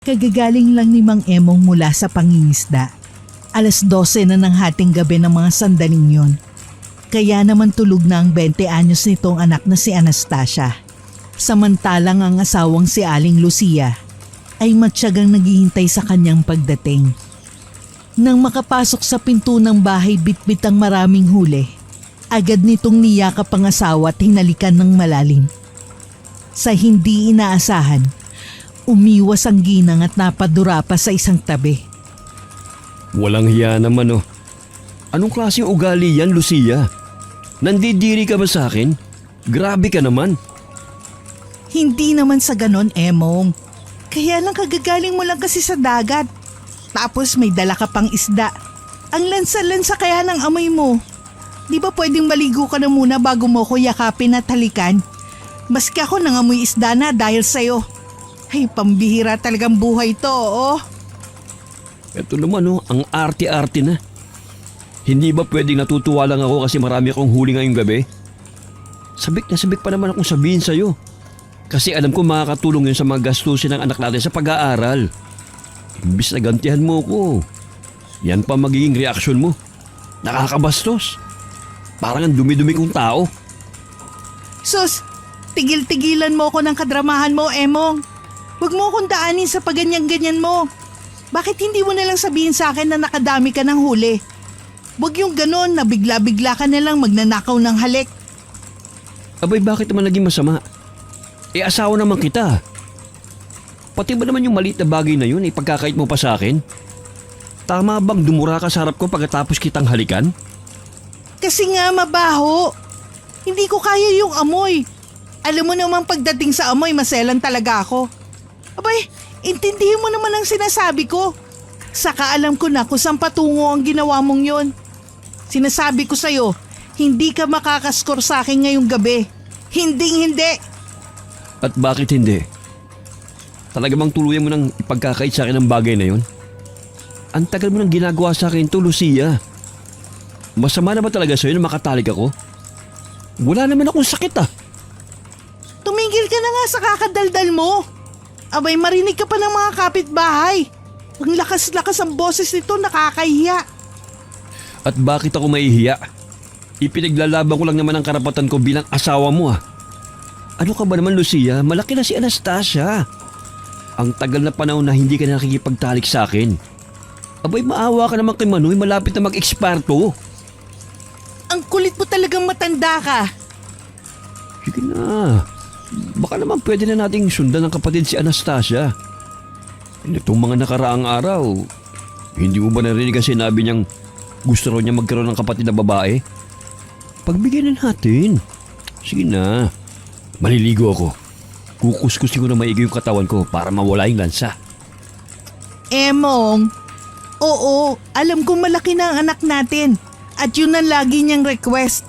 Kagagaling lang ni Mang Emong mula sa pangingisda. 12:00 na ng hating gabi ng mga sandaling yon. Kaya naman tulog na ang 20 anyos nitong anak na si Anastasia. Samantalang ang asawang si Aling Lucia ay matyagang naghihintay sa kanyang pagdating. Nang makapasok sa pinto ng bahay bitbit ang maraming huli, agad nitong niyakap ang asawa at hinalikan ng malalim. Sa hindi inaasahan, umiwas ang ginang at napadura pa sa isang tabi. Walang hiya naman oh. Anong klaseng ugali yan, Lucia? Nandidiri ka ba sa akin? Grabe ka naman. Hindi naman sa ganon, Emong. Kaya lang kagagaling mo lang kasi sa dagat. Tapos may dala ka pang isda. Ang lansa-lansa kaya ng amoy mo. Di ba pwedeng maligo ka na muna bago mo ko yakapin at halikan? Maski ako nangamoy isda na dahil sa'yo. Ay, pambihira talagang buhay to, oh. Ito naman oh, ang arte-arte na. Hindi ba pwedeng natutuwa lang ako kasi marami akong huli ngayong gabi? Sabik na sabik pa naman akong sabihin sa'yo. Kasi alam ko makakatulong yun sa mga gastusin ng anak natin sa pag-aaral. Imbis na gantihan mo ko. Yan pa magiging reaksyon mo. Nakakabastos. Parang ang dumi-dumi kong tao. Sus, tigil-tigilan mo ko ng kadramahan mo, Emong. Huwag mo akong daanin sa paganyan-ganyan mo. Bakit hindi mo nalang sabihin sa akin na nakadami ka ng huli? Huwag yung ganon na bigla-bigla ka nalang magnanakaw ng halik. Abay, bakit naman naging masama? Asawa naman kita. Pati ba naman yung maliit na bagay na yun, ipagkakait mo pa sa akin? Tama bang dumura ka sa harap ko pagkatapos kitang halikan? Kasi nga mabaho. Hindi ko kaya yung amoy. Alam mo naman pagdating sa amoy, maselan talaga ako. Abay, intindihin mo naman ang sinasabi ko. Saka alam ko na kung saan patungo ang ginawa mong yon. Sinasabi ko sa'yo, hindi ka makakaskor sa akin ngayong gabi. Hinding-hindi. At bakit hindi? Talaga bang tuluyan mo nang ipagkakait sa akin ang bagay na yun? Ang tagal mo nang ginagawa sa akin to, Lucia. Masama na ba talaga sa'yo na makatalik ako? Wala naman akong sakit ah. Tumigil ka na nga sa kakadaldal mo. Abay, marinig ka pa ng mga kapitbahay. Ang lakas-lakas ang boses nito, nakakahiya. At bakit ako mahihiya? Ipinaglalaban ko lang naman ang karapatan ko bilang asawa mo ah. Ano ka ba naman, Lucia? Malaki na si Anastasia. Ang tagal na panahon na hindi ka nakikipagtalik sa akin. Abay, maawa ka naman kay Manoy, malapit na mag-expire to. Ang kulit mo talagang matanda ka. Sige na. Baka naman pwede na nating sundan ng kapatid si Anastasia. Itong mga nakaraang araw, hindi mo ba narinig ang sinabi niyang gusto raw niya magkaroon ng kapatid na babae? Pagbigyan na natin. Sige na. Maliligo ako. Kukuskusin ko na maigi yung katawan ko para mawala yung lansa. Emong, oo, alam kong malaki na ang anak natin at yun ang lagi niyang request.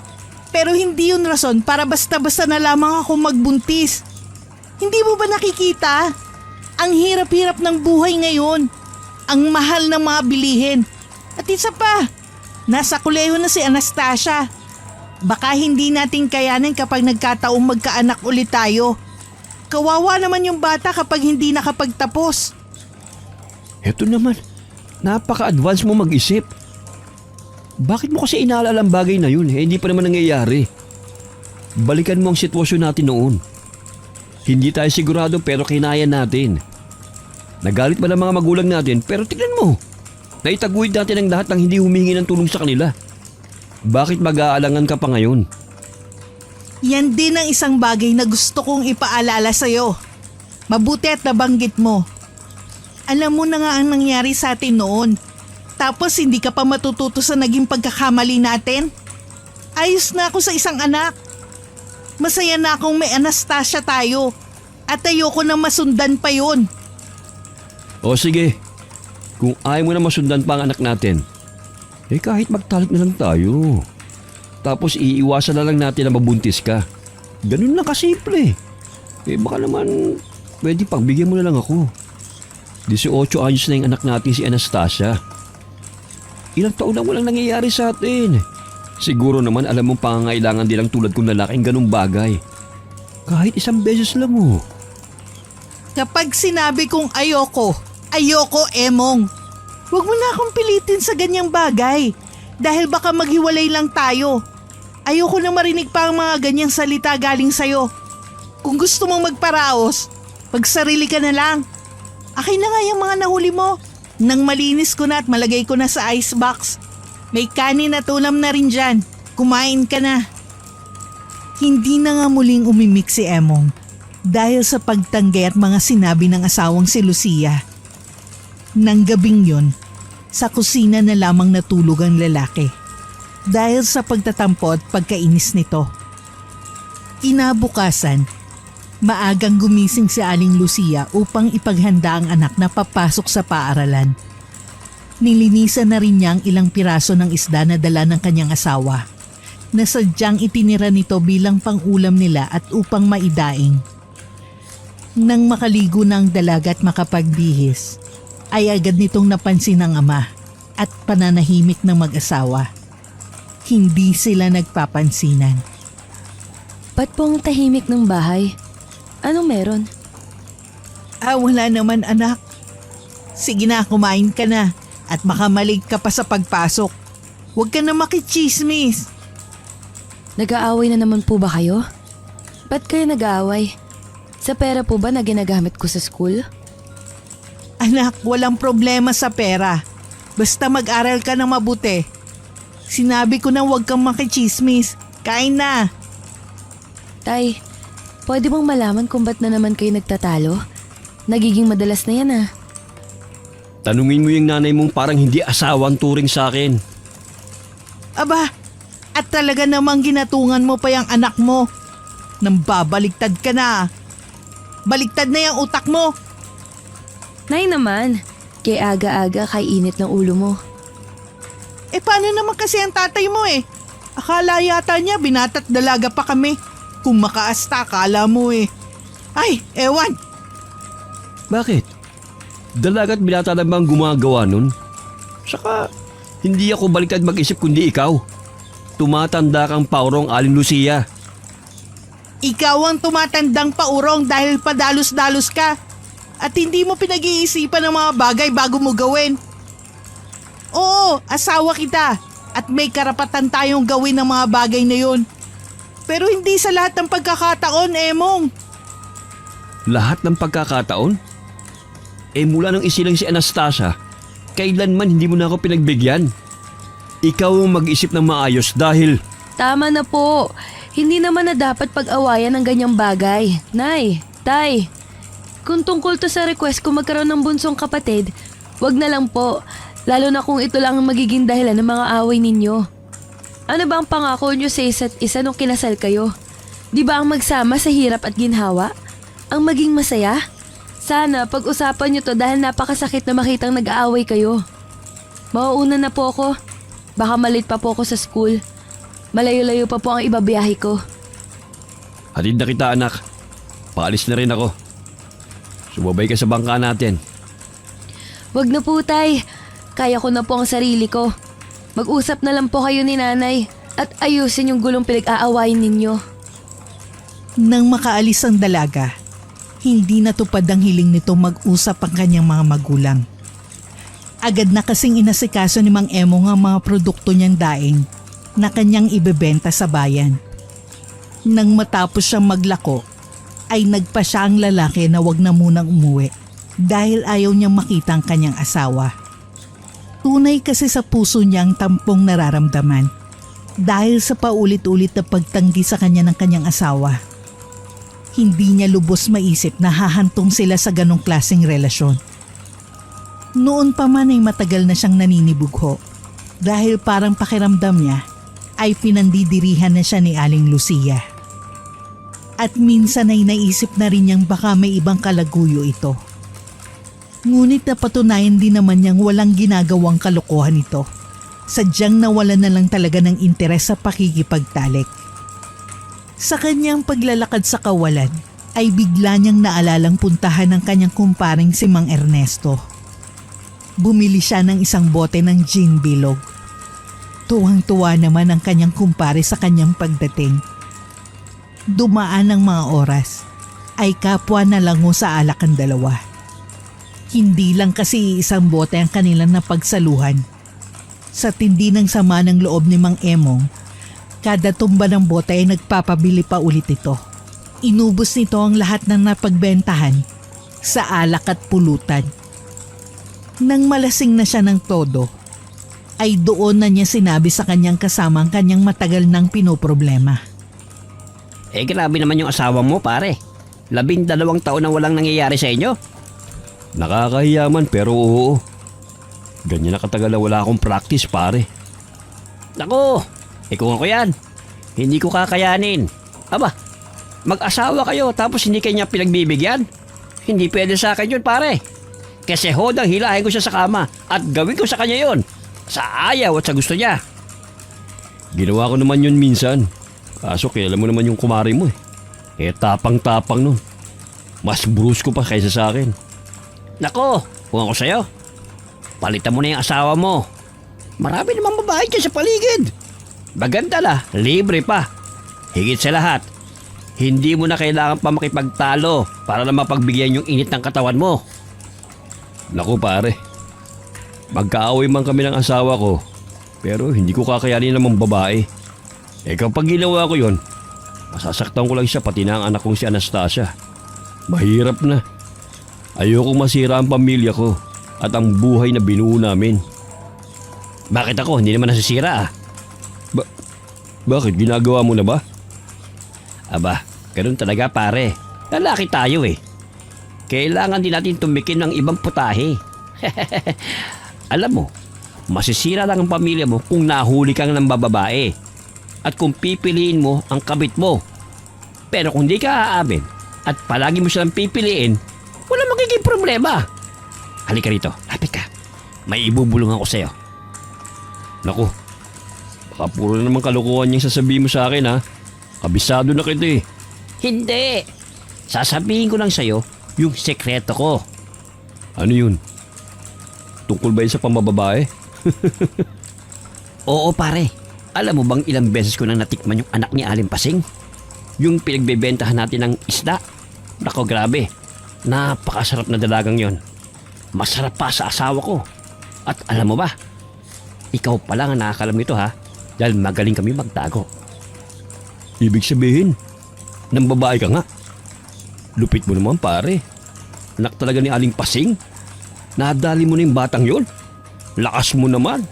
Pero hindi yun rason para basta-basta na lamang ako magbuntis. Hindi mo ba nakikita? Ang hirap-hirap ng buhay ngayon. Ang mahal ng mga bilihin. At isa pa, nasa kolehiyo na si Anastasia. Baka hindi natin kayanin kapag nagkataong magkaanak ulit tayo. Kawawa naman yung bata kapag hindi nakapagtapos. Eto naman, napaka-advance mo mag-isip. Bakit mo kasi inaalala ang bagay na yun? Hindi pa naman nangyayari. Balikan mo ang sitwasyon natin noon. Hindi tayo sigurado pero kinaya natin. Nagalit pa ng mga magulang natin pero tignan mo. Naitaguyod natin ang lahat ng hindi humingi ng tulong sa kanila. Bakit mag-aalangan ka pa ngayon? Yan din ang isang bagay na gusto kong ipaalala sa'yo. Mabuti at nabanggit mo. Alam mo na nga ang nangyari sa atin noon. Tapos hindi ka pa matututo sa naging pagkakamali natin? Ayos na ako sa isang anak. Masaya na akong may Anastasia tayo. At ayoko nang masundan pa yun. O sige, kung ayaw mo na masundan pa ang anak natin, kahit magtalik na lang tayo. Tapos iiwasan na lang natin na mabuntis ka. Ganun lang kasimple. Baka naman pwede pagbigyan mo na lang ako. 18 anyos na yung anak natin si Anastasia. Ilang taon lang walang nangyayari sa atin. Siguro naman alam mong pangangailangan din lang tulad kong lalaking ganung bagay. Kahit isang beses lang oh. Kapag sinabi kong ayoko, ayoko, Emong. Huwag mo na akong pilitin sa ganyang bagay dahil baka maghiwalay lang tayo. Ayoko na marinig pa ang mga ganyang salita galing sa'yo. Kung gusto mong magparaos, pagsarili ka na lang. Akin na nga yung mga nahuli mo. Nang malinis ko na at malagay ko na sa icebox. May kanin at ulam na rin dyan. Kumain ka na. Hindi na nga muling umimik si Emong dahil sa pagtanggi at mga sinabi ng asawang si Lucia. Nang gabing yun, sa kusina na lamang natulog ang lalaki dahil sa pagtatampo at pagkainis nito. Inabukasan, maagang gumising si Aling Lucia upang ipaghanda ang anak na papasok sa paaralan. Nilinisan na rin niya ang ilang piraso ng isda na dala ng kanyang asawa na sadyang itinira nito bilang pang-ulam nila at upang maidaing. Nang makaligo na ang dalaga at makapagbihis, ay agad nitong napansin ng ama at pananahimik ng mag-asawa. Hindi sila nagpapansinan. Ba't po ang tahimik ng bahay? Anong meron? Wala naman anak. Sige na, kumain ka na at makamalig ka pa sa pagpasok. Huwag ka na makichismis. Nag-aaway na naman po ba kayo? Ba't kayo nag-aaway? Sa pera po ba na ginagamit ko sa school? Anak, walang problema sa pera. Basta mag-aral ka ng mabuti. Sinabi ko na huwag kang makichismis. Kain na. Tay, pwede bang malaman kung ba't na naman kayo nagtatalo? Nagiging madalas na yan ah. Tanungin mo yung nanay mong parang hindi asawang turing sa akin. Aba, at talaga namang ginatungan mo pa yung anak mo. Nang babaliktad ka na. Baliktad na yung utak mo. Nay naman, kay aga-aga kay init ng ulo mo. Paano naman kasi ang tatay mo eh? Akala yata niya binatat dalaga pa kami. Kung makaasta, akala mo eh. Ay, ewan. Bakit? Dalagat binata na bang gumagawa nun? Saka, hindi ako baliktad mag-isip kundi ikaw. Tumatanda kang paurong, Aling Lucia. Ikaw ang tumatandang paurong dahil padalos-dalos ka. At hindi mo pinag-iisipan ng mga bagay bago mo gawin. Oo, asawa kita. At may karapatan tayong gawin ng mga bagay na yun. Pero hindi sa lahat ng pagkakataon, Emong. Lahat ng pagkakataon? Mula nang isilang si Anastasia, kailanman hindi mo na ako pinagbigyan. Ikaw ang mag-isip ng maayos dahil… Tama na po. Hindi naman na dapat pag-awayan ng ganyang bagay. Nay, tay, kung tungkol to sa request ko magkaroon ng bunsong kapatid, wag na lang po. Lalo na kung ito lang ang magiging dahilan ng mga away ninyo. Ano ba ang pangako nyo sa isa't isa nung kinasal kayo? Di ba ang magsama sa hirap at ginhawa? Ang maging masaya? Sana pag-usapan nyo to dahil napakasakit na makitang nag-aaway kayo. Mauuna na po ako. Baka malit pa po ako sa school. Malayo-layo pa po ang ibabiyahe ko. Hatid na kita, anak. Paalis na rin ako. Sumabay ka sa bangka natin. Wag na po, tay. Kaya ko na po ang sarili ko. Mag-usap na lang po kayo ni nanay at ayusin yung gulong pinag-aawayin ninyo. Nang makaalis ang dalaga, hindi natupad ang hiling nito mag-usap ang kanyang mga magulang. Agad na kasing inasikaso ni Mang Emong ang mga produkto niyang daing na kanyang ibebenta sa bayan. Nang matapos siyang maglako, ay nagpa siya ang lalaki na wag na munang umuwi dahil ayaw niyang makita ang kanyang asawa. Tunay kasi sa puso niya ang tampong nararamdaman dahil sa paulit-ulit na pagtanggi sa kanya ng kanyang asawa. Hindi niya lubos maisip na hahantong sila sa ganong klaseng relasyon. Noon pa man ay matagal na siyang naninibugho dahil parang pakiramdam niya ay pinandidirihan na siya ni Aling Lucia. At minsan ay naisip na rin niyang baka may ibang kalaguyo ito. Ngunit napatunayan din naman niyang walang ginagawang kalokohan ito. Sadyang nawalan na lang talaga ng interes sa pakikipagtalik. Sa kanyang paglalakad sa kawalan ay bigla niyang naalalang puntahan ng kanyang kumparing si Mang Ernesto. Bumili siya ng isang bote ng gin bilog. Tuwang-tuwa naman ang kanyang kumpare sa kanyang pagdating. Dumaan ang mga oras ay kapwa na lango sa alak ang dalawa. Hindi lang kasi isang bote ang kanilang napagsaluhan. Sa tindi ng sama ng loob ni Mang Emong, kada tumba ng bote ay nagpapabili pa ulit ito. Inubos nito ang lahat ng napagbentahan sa alak at pulutan. Nang malasing na siya ng todo, ay doon na niya sinabi sa kanyang kasama ang kanyang matagal nang pinoproblema. Grabe naman yung asawa mo, pare. 12 taon na walang nangyayari sa inyo. Nakakahiyaman pero oo. Ganyan na katagal na wala akong practice, pare. Naku, kung ako yan, hindi ko kakayanin. Aba, mag-asawa kayo tapos hindi kanya pinagbibigyan? Hindi pwede sa akin yun, pare. Kasi hodang hilahin ko siya sa kama at gawin ko sa kanya yun. Sa ayaw at sa gusto niya. Ginawa ko naman yun minsan. Kaso kilala mo naman yung kumari mo eh. Tapang-tapang nun. Mas brusko pa kaysa sa akin. Nako, kung ako sa'yo, palitan mo na yung asawa mo. Marami namang babae dyan sa paligid. Maganda na, libre pa. Higit sa lahat, hindi mo na kailangan pa makipagtalo para na mapagbigyan yung init ng katawan mo. Naku pare, magkaaway man kami ng asawa ko, pero hindi ko kakayanin namang babae. Kapag ginawa ko yon, masasaktan ko lang siya pati na ang anak kong si Anastasia. Mahirap na. Ayokong masira ang pamilya ko at ang buhay na binuo namin. Bakit ako? Hindi naman nasisira ah. Bakit? Ginagawa mo na ba? Aba, ganun talaga pare. Lalaki tayo eh. Kailangan din natin tumikin ng ibang putahe. Alam mo, masisira lang ang pamilya mo kung nahuli kang ng bababae at kung pipiliin mo ang kabit mo. Pero kung di ka aamin at palagi mo silang pipiliin, wala magiging problema. Halika rito, lapit ka. May ibubulong ako sa'yo. Naku, baka puro na naman kalokohan yung sasabihin mo sa akin ha. Kabisado na kita eh. Hindi. Sasabihin ko lang sa'yo yung sekreto ko. Ano yun? Tungkol ba yun sa pambababae? Oo pare. Alam mo bang ilang beses ko nang natikman yung anak ni Aling Pasing? Yung pinagbebentahan natin ng isda. Nako grabe. Napakasarap na dalagang yon. Masarap pa sa asawa ko. At alam mo ba? Ikaw pa lang ang nakakalam nito ha. Dahil magaling kami magtago. Ibig sabihin, nang babae ka nga. Lupit mo naman pare. Anak talaga ni Aling Pasing. Nadali mo na yung batang yon. Lakas mo naman.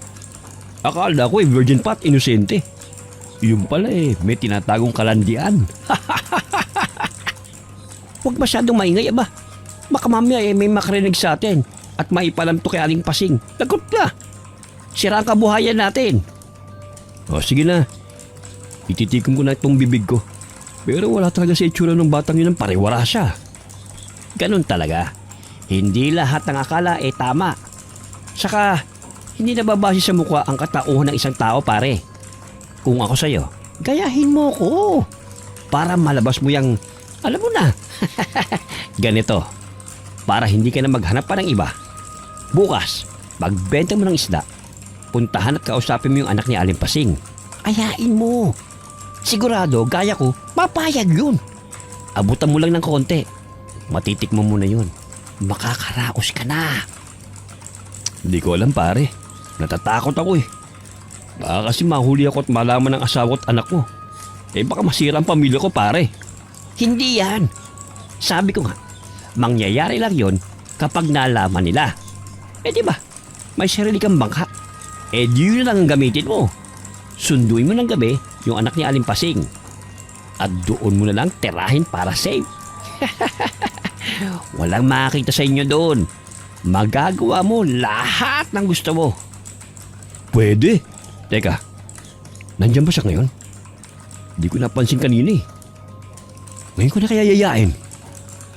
Akala ko virgin pa at inosente. Yun pala may tinatagong kalandian. Huwag masyadong maingay ba? Baka mamaya may makarinig sa atin at maipalam to kay Aling Pasing. Lagot na. Sira ang kabuhayan natin. O sige na. Ititikom ko na itong bibig ko. Pero wala talaga sa itsura ng batang yun ang pariwara siya. Ganun talaga. Hindi lahat ng akala tama. Saka, hindi nababase sa mukha ang katauhan ng isang tao pare. Kung ako sa'yo, gayahin mo ko. Para malabas mo yung, alam mo na. Ganito. Para hindi ka na maghanap pa ng iba. Bukas, magbenta mo ng isda. Puntahan at kausapin mo yung anak ni Aling Pasing. Ayain mo. Sigurado, gaya ko, mapayag yun. Abutan mo lang ng konti. Matitik mo muna yun. Makakaraos ka na. Hindi ko alam pare. Natatakot ako eh. Baka kasi mahuli ako at malaman ng asawa at anak ko. Baka masira ang pamilya ko pare. Hindi yan. Sabi ko nga, mangyayari lang yon kapag nalaman nila. Diba, may sarili kang bangka. Di yun lang ang gamitin mo. Sunduin mo ng gabi yung anak ni Aling Pasing. At doon mo na lang tirahin para safe. Walang makakita sa inyo doon. Magagawa mo lahat ng gusto mo. Pwede. Teka, nandyan ba siya ngayon? Hindi ko napansin kanina eh. Ngayon ko na kaya yayain.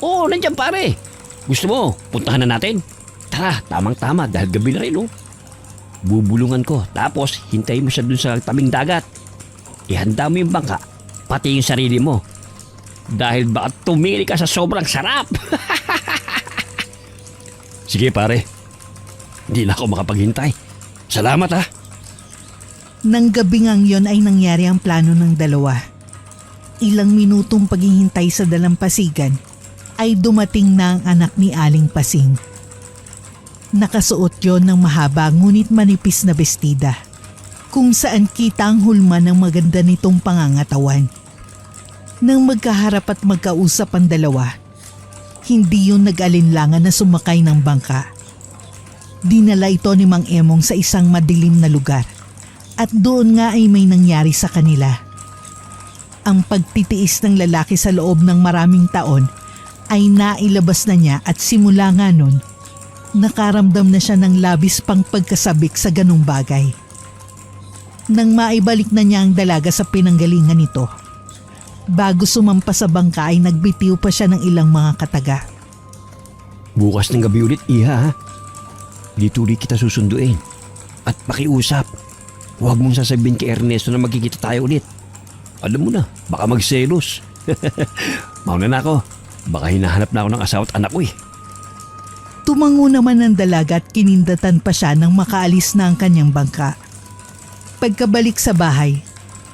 Oo, nandyan pare. Gusto mo, puntahan na natin? Tara, tamang-tama dahil gabi na rin oh. Bubulungan ko tapos hintayin mo siya dun sa tabing dagat. Ihanda mo yung bangka, pati yung sarili mo. Dahil baka tumili ka sa sobrang sarap. Sige pare, hindi na ako makapaghintay. Salamat ha. Nang gabi ngang yon ay nangyari ang plano ng dalawa. Ilang minutong paghihintay sa dalampasigan ay dumating na ang anak ni Aling Pasing. Nakasuot yon ng mahaba ngunit manipis na bestida, kung saan kita ang hulma ng maganda nitong pangangatawan. Nang magkaharap at magkausap ang dalawa, hindi yun nag-alinlangan na sumakay ng bangka. Dinala ito ni Mang Emong sa isang madilim na lugar at doon nga ay may nangyari sa kanila. Ang pagtitiis ng lalaki sa loob ng maraming taon ay nailabas na niya at simula nga nun, nakaramdam na siya ng labis pang pagkasabik sa ganung bagay. Nang maibalik na niya ang dalaga sa pinanggalingan nito, bago sumampa sa bangka ay nagbitiw pa siya ng ilang mga kataga. Bukas ng gabi ulit, Iha, ha? Dito ulit kita susunduin. At pakiusap, huwag mong sasabihin kay Ernesto na magkikita tayo ulit. Alam mo na, baka magselos. Mauna na ako. Baka hinahanap na ako ng asawa at anak ko eh. Tumango naman ang dalaga at kinindatan pa siya nang makaalis na ang kanyang bangka. Pagkabalik sa bahay,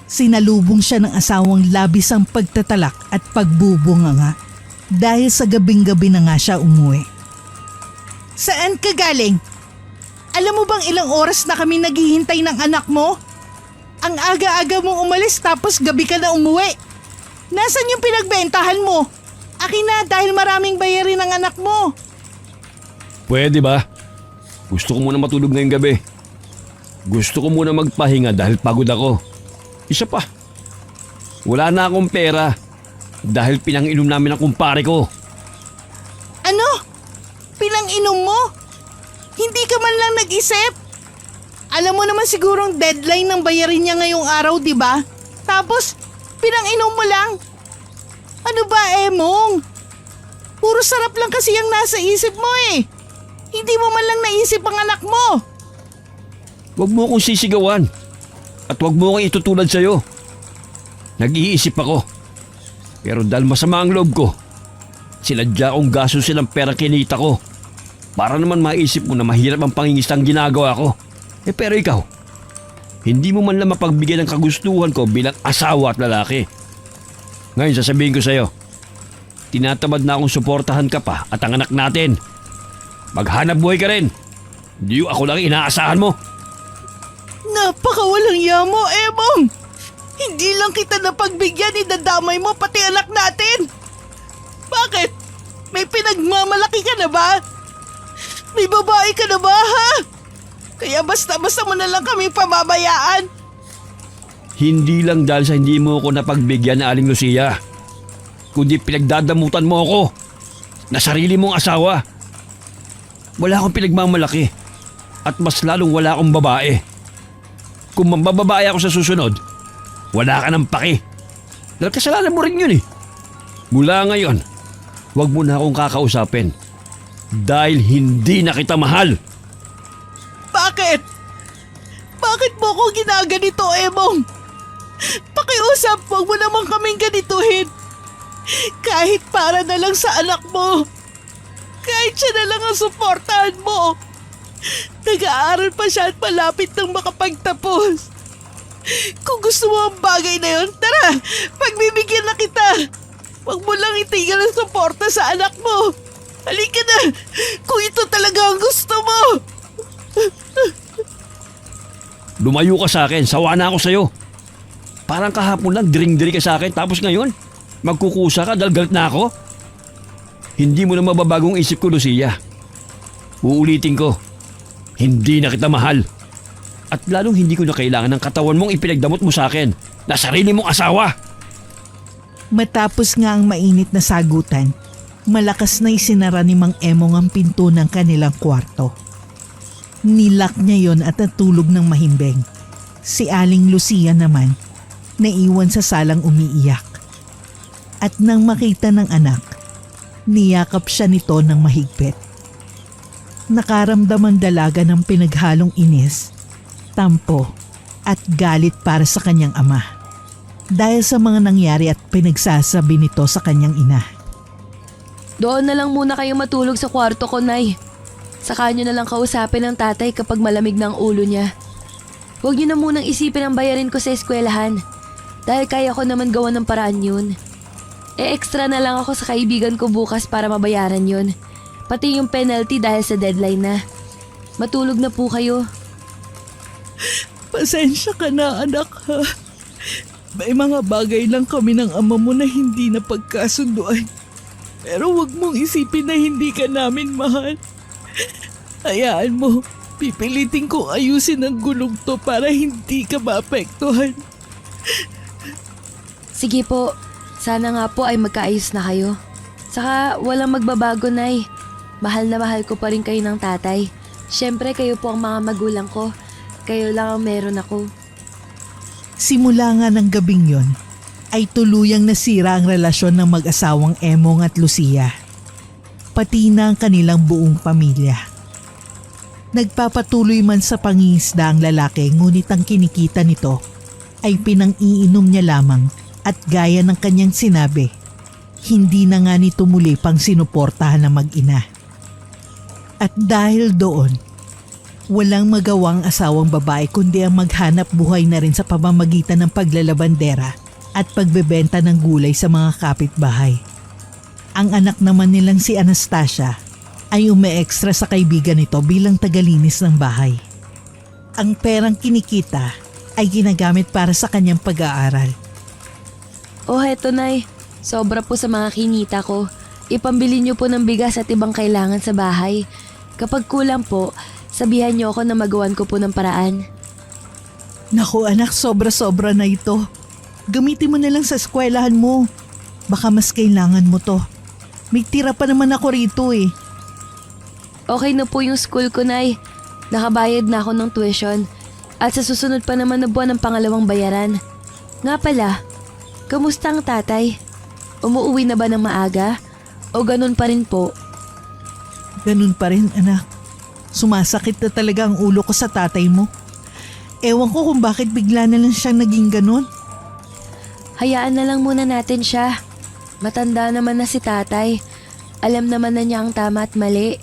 sinalubong siya ng asawang labis ang pagtatalak at pagbubunganga dahil sa gabing-gabi na nga siya umuwi. Saan ka galing? Alam mo bang ilang oras na kami naghihintay ng anak mo? Ang aga-aga mong umalis tapos gabi ka na umuwi. Nasaan yung pinagbentahan mo? Akin na dahil maraming bayarin ng anak mo. Pwede ba? Gusto ko muna matulog ngayong gabi. Gusto ko muna magpahinga dahil pagod ako. Isa pa, wala na akong pera dahil pinang-inom namin ang kumpare ko. Ano? Pinang-inom mo? Hindi ka man lang nag-isip? Alam mo naman sigurong deadline ng bayarin niya ngayong araw, di ba? Tapos, pinang-inom mo lang? Ano ba, Emong? Puro sarap lang kasi ang nasa isip mo eh. Hindi mo man lang naisip ang anak mo. Huwag mo akong sisigawan at huwag mo akong itutulad sa'yo. Nag-iisip ako. Pero dahil masama ang loob ko, sinadya kong gastusin ang perang kinita ko para naman maisip mo na mahirap ang pangingistang ginagawa ko. Pero ikaw, hindi mo man lang mapagbigyan ng kagustuhan ko bilang asawa at lalaki. Ngayon sasabihin ko sa'yo, tinatamad na akong suportahan ka pa at ang anak natin. Maghanap buhay ka rin. Di ako lang inaasahan mo. Napakawalang yamo, Emong. Hindi lang kita napagbigyan, idadamay mo pati anak natin. Bakit? May pinagmamalaki ka na ba? May babae ka na ba, ha? Kaya basta-basta mo na lang kami pababayaan. Hindi lang dahil sa hindi mo ako napagbigyan na Aling Lucia, kundi pinagdadamutan mo ako na sarili mong asawa. Wala akong pinagmamalaki at mas lalong wala akong babae. Kung mambababae ako sa susunod, wala ka ng paki. Dahil kasalanan mo rin yun eh. Mula ngayon, huwag mo na akong kakausapin dahil hindi na kita mahal. Bakit? Bakit mo ko ginaganito, Emong? Pakiusap, huwag mo naman kaming ganituhin. Kahit para na lang sa anak mo. Kahit siya na lang ang suportahan mo. Nag-aaral pa siya at malapit nang makapagtapos. Kung gusto mo ang bagay na yun, tara, pagbibigyan na kita. Huwag mo lang itigil ang suporta sa anak mo. Halika na, kung ito talaga ang gusto mo. Lumayo ka sa akin, sawa na ako sa'yo. Parang kahapon lang diring-diri ka sa akin tapos ngayon magkukusa ka dahil galit na ako. Hindi mo na mababagong isip ko, Lucia. Uulitin ko, hindi na kita mahal. At lalong hindi ko na kailangan ng katawan mong ipinagdamot mo sa akin na sarili mong asawa. Matapos nga ang mainit na sagutan, malakas na isinara ni Mang Emong ang pinto ng kanilang kwarto. Nilak niya yon at natulog ng mahimbing. Si Aling Lucia naman, naiwan sa salang umiiyak. At nang makita ng anak, niyakap siya nito ng mahigpit. Nakaramdam ang dalaga ng pinaghalong inis, tampo at galit para sa kanyang ama. Dahil sa mga nangyari at pinagsasabi nito sa kanyang ina. Doon na lang muna kayo matulog sa kwarto ko, Nay. Saka nyo na lang kausapin ng tatay kapag malamig na ang ulo niya. Huwag nyo na munang isipin ang bayarin ko sa eskwelahan. Dahil kaya ko naman gawa ng paraan yun. extra na lang ako sa kaibigan ko bukas para mabayaran yon. Pati yung penalty dahil sa deadline na. Matulog na po kayo. Pasensya ka na, anak, ha? May mga bagay lang kami ng ama mo na hindi na pagkasunduan. Pero wag mong isipin na hindi ka namin mahal. Hayaan mo, pipilitin kong ayusin ang gulong to para hindi ka maapektuhan. Sige po, sana nga po ay magkaayos na kayo. Saka walang magbabago, Nay. Mahal na mahal ko pa rin kayo ng tatay. Siyempre kayo po ang mga magulang ko. Kayo lang ang meron ako. Simula nga ng gabing yon, ay tuluyang nasira ang relasyon ng mag-asawang Emong at Lucia. Pati na ang kanilang buong pamilya. Nagpapatuloy man sa pangingisda ang lalaki, ngunit ang kinikita nito ay pinang-iinom niya lamang at gaya ng kanyang sinabi, hindi na nga nito muli pang sinuportahan ng mag-ina. At dahil doon, walang magawang asawang babae kundi ang maghanap buhay na rin sa pamamagitan ng paglalabandera at pagbebenta ng gulay sa mga kapitbahay. Ang anak naman nilang si Anastasia ay ume-extra sa kaibigan nito bilang tagalinis ng bahay. Ang perang kinikita ay ginagamit para sa kanyang pag-aaral. Oh, heto, Nay. Sobra po sa mga kinita ko. Ipambili niyo po ng bigas at ibang kailangan sa bahay. Kapag kulang po, sabihan niyo ako na magawan ko po ng paraan. Naku anak, sobra-sobra na ito. Gamitin mo na lang sa eskwelahan mo. Baka mas kailangan mo to. May tira pa naman ako rito eh. Okay na po yung school ko, Nay. Nakabayad na ako ng tuition. At sa susunod pa naman na buwan ng pangalawang bayaran. Nga pala, kamusta ang tatay? Umuuwi na ba ng maaga? O ganun pa rin po? Ganun pa rin anak. Sumasakit na talaga ang ulo ko sa tatay mo. Ewan ko kung bakit bigla na lang siyang naging ganun. Hayaan na lang muna natin siya. Matanda naman na si tatay. Alam naman na niya ang tama at mali.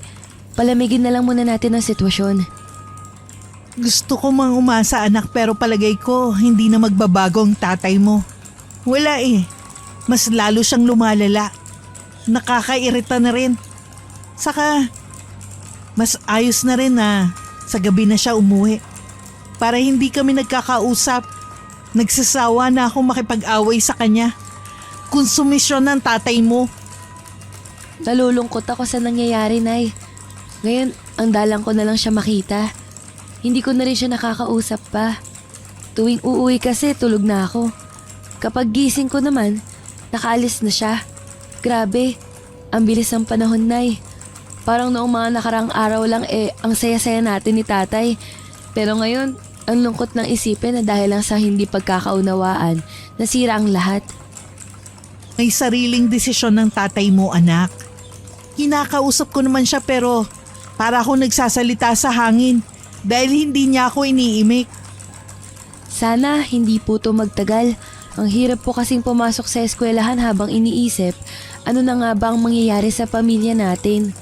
Palamigin na lang muna natin ang sitwasyon. Gusto ko mang umasa anak pero palagay ko hindi na magbabago ang tatay mo. Wala eh. Mas lalo siyang lumalala. Nakakairita na rin. Saka, mas ayos na rin na sa gabi na siya umuwi. Para hindi kami nagkakausap. Nagsasawa na ako makipag-away sa kanya. Konsumisyon ng tatay mo. Nalulungkot ako sa nangyayari, Nay. Ngayon, ang dalang ko na lang siya makita. Hindi ko na rin siya nakakausap pa. Tuwing uuwi kasi, tulog na ako. Kapag gising ko naman, nakaalis na siya. Grabe, ang bilis ng panahon, Nay. Parang noong mga nakarang araw lang ang saya-saya natin ni tatay. Pero ngayon, ang lungkot ng isipin na dahil lang sa hindi pagkakaunawaan, nasira ang lahat. May sariling desisyon ng tatay mo anak. Kinakausap ko naman siya pero para ako nagsasalita sa hangin dahil hindi niya ako iniimik. Sana hindi po to magtagal. Ang hirap po kasing pumasok sa eskwelahan habang iniisip ano na nga ba ang mangyayari sa pamilya natin.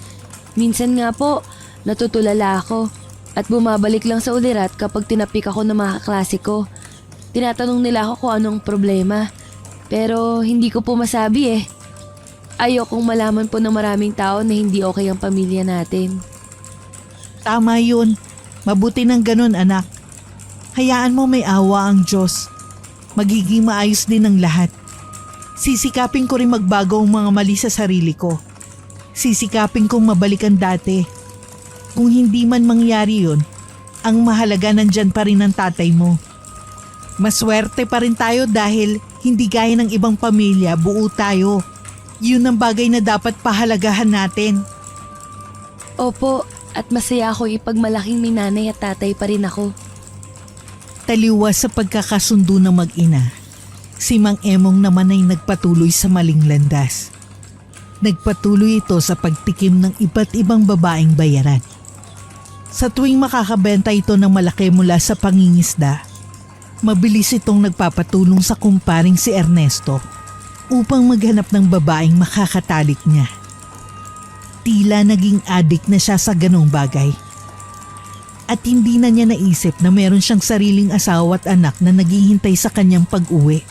Minsan nga po, natutulala ako at bumabalik lang sa ulirat kapag tinapik ako ng mga kaklase ko. Tinatanong nila ako kung anong problema. Pero hindi ko po masabi eh. Ayokong malaman po ng maraming tao na hindi okay ang pamilya natin. Tama yun. Mabuti ng ganun anak. Hayaan mo may awa ang Diyos. Magiging maayos din ang lahat. Sisikapin ko rin magbago ang mga mali sa sarili ko. Sisikapin kong mabalik ang dati. Kung hindi man mangyari yun, ang mahalaga nandyan pa rin ang tatay mo. Maswerte pa rin tayo dahil hindi gaya ng ibang pamilya, buo tayo. Yun ang bagay na dapat pahalagahan natin. Opo, at masaya ako ipagmalaking may nanay at tatay pa rin ako. Taliwas sa pagkakasundo ng mag-ina, si Mang Emong naman ay nagpatuloy sa maling landas. Nagpatuloy ito sa pagtikim ng iba't ibang babaeng bayaran. Sa tuwing makakabenta ito ng malaki mula sa pangingisda, mabilis itong nagpapatulong sa kumparing si Ernesto upang maghanap ng babaeng makakatalik niya. Tila naging adik na siya sa ganong bagay. At hindi na niya naisip na meron siyang sariling asawa at anak na naghihintay sa kanyang pag-uwi.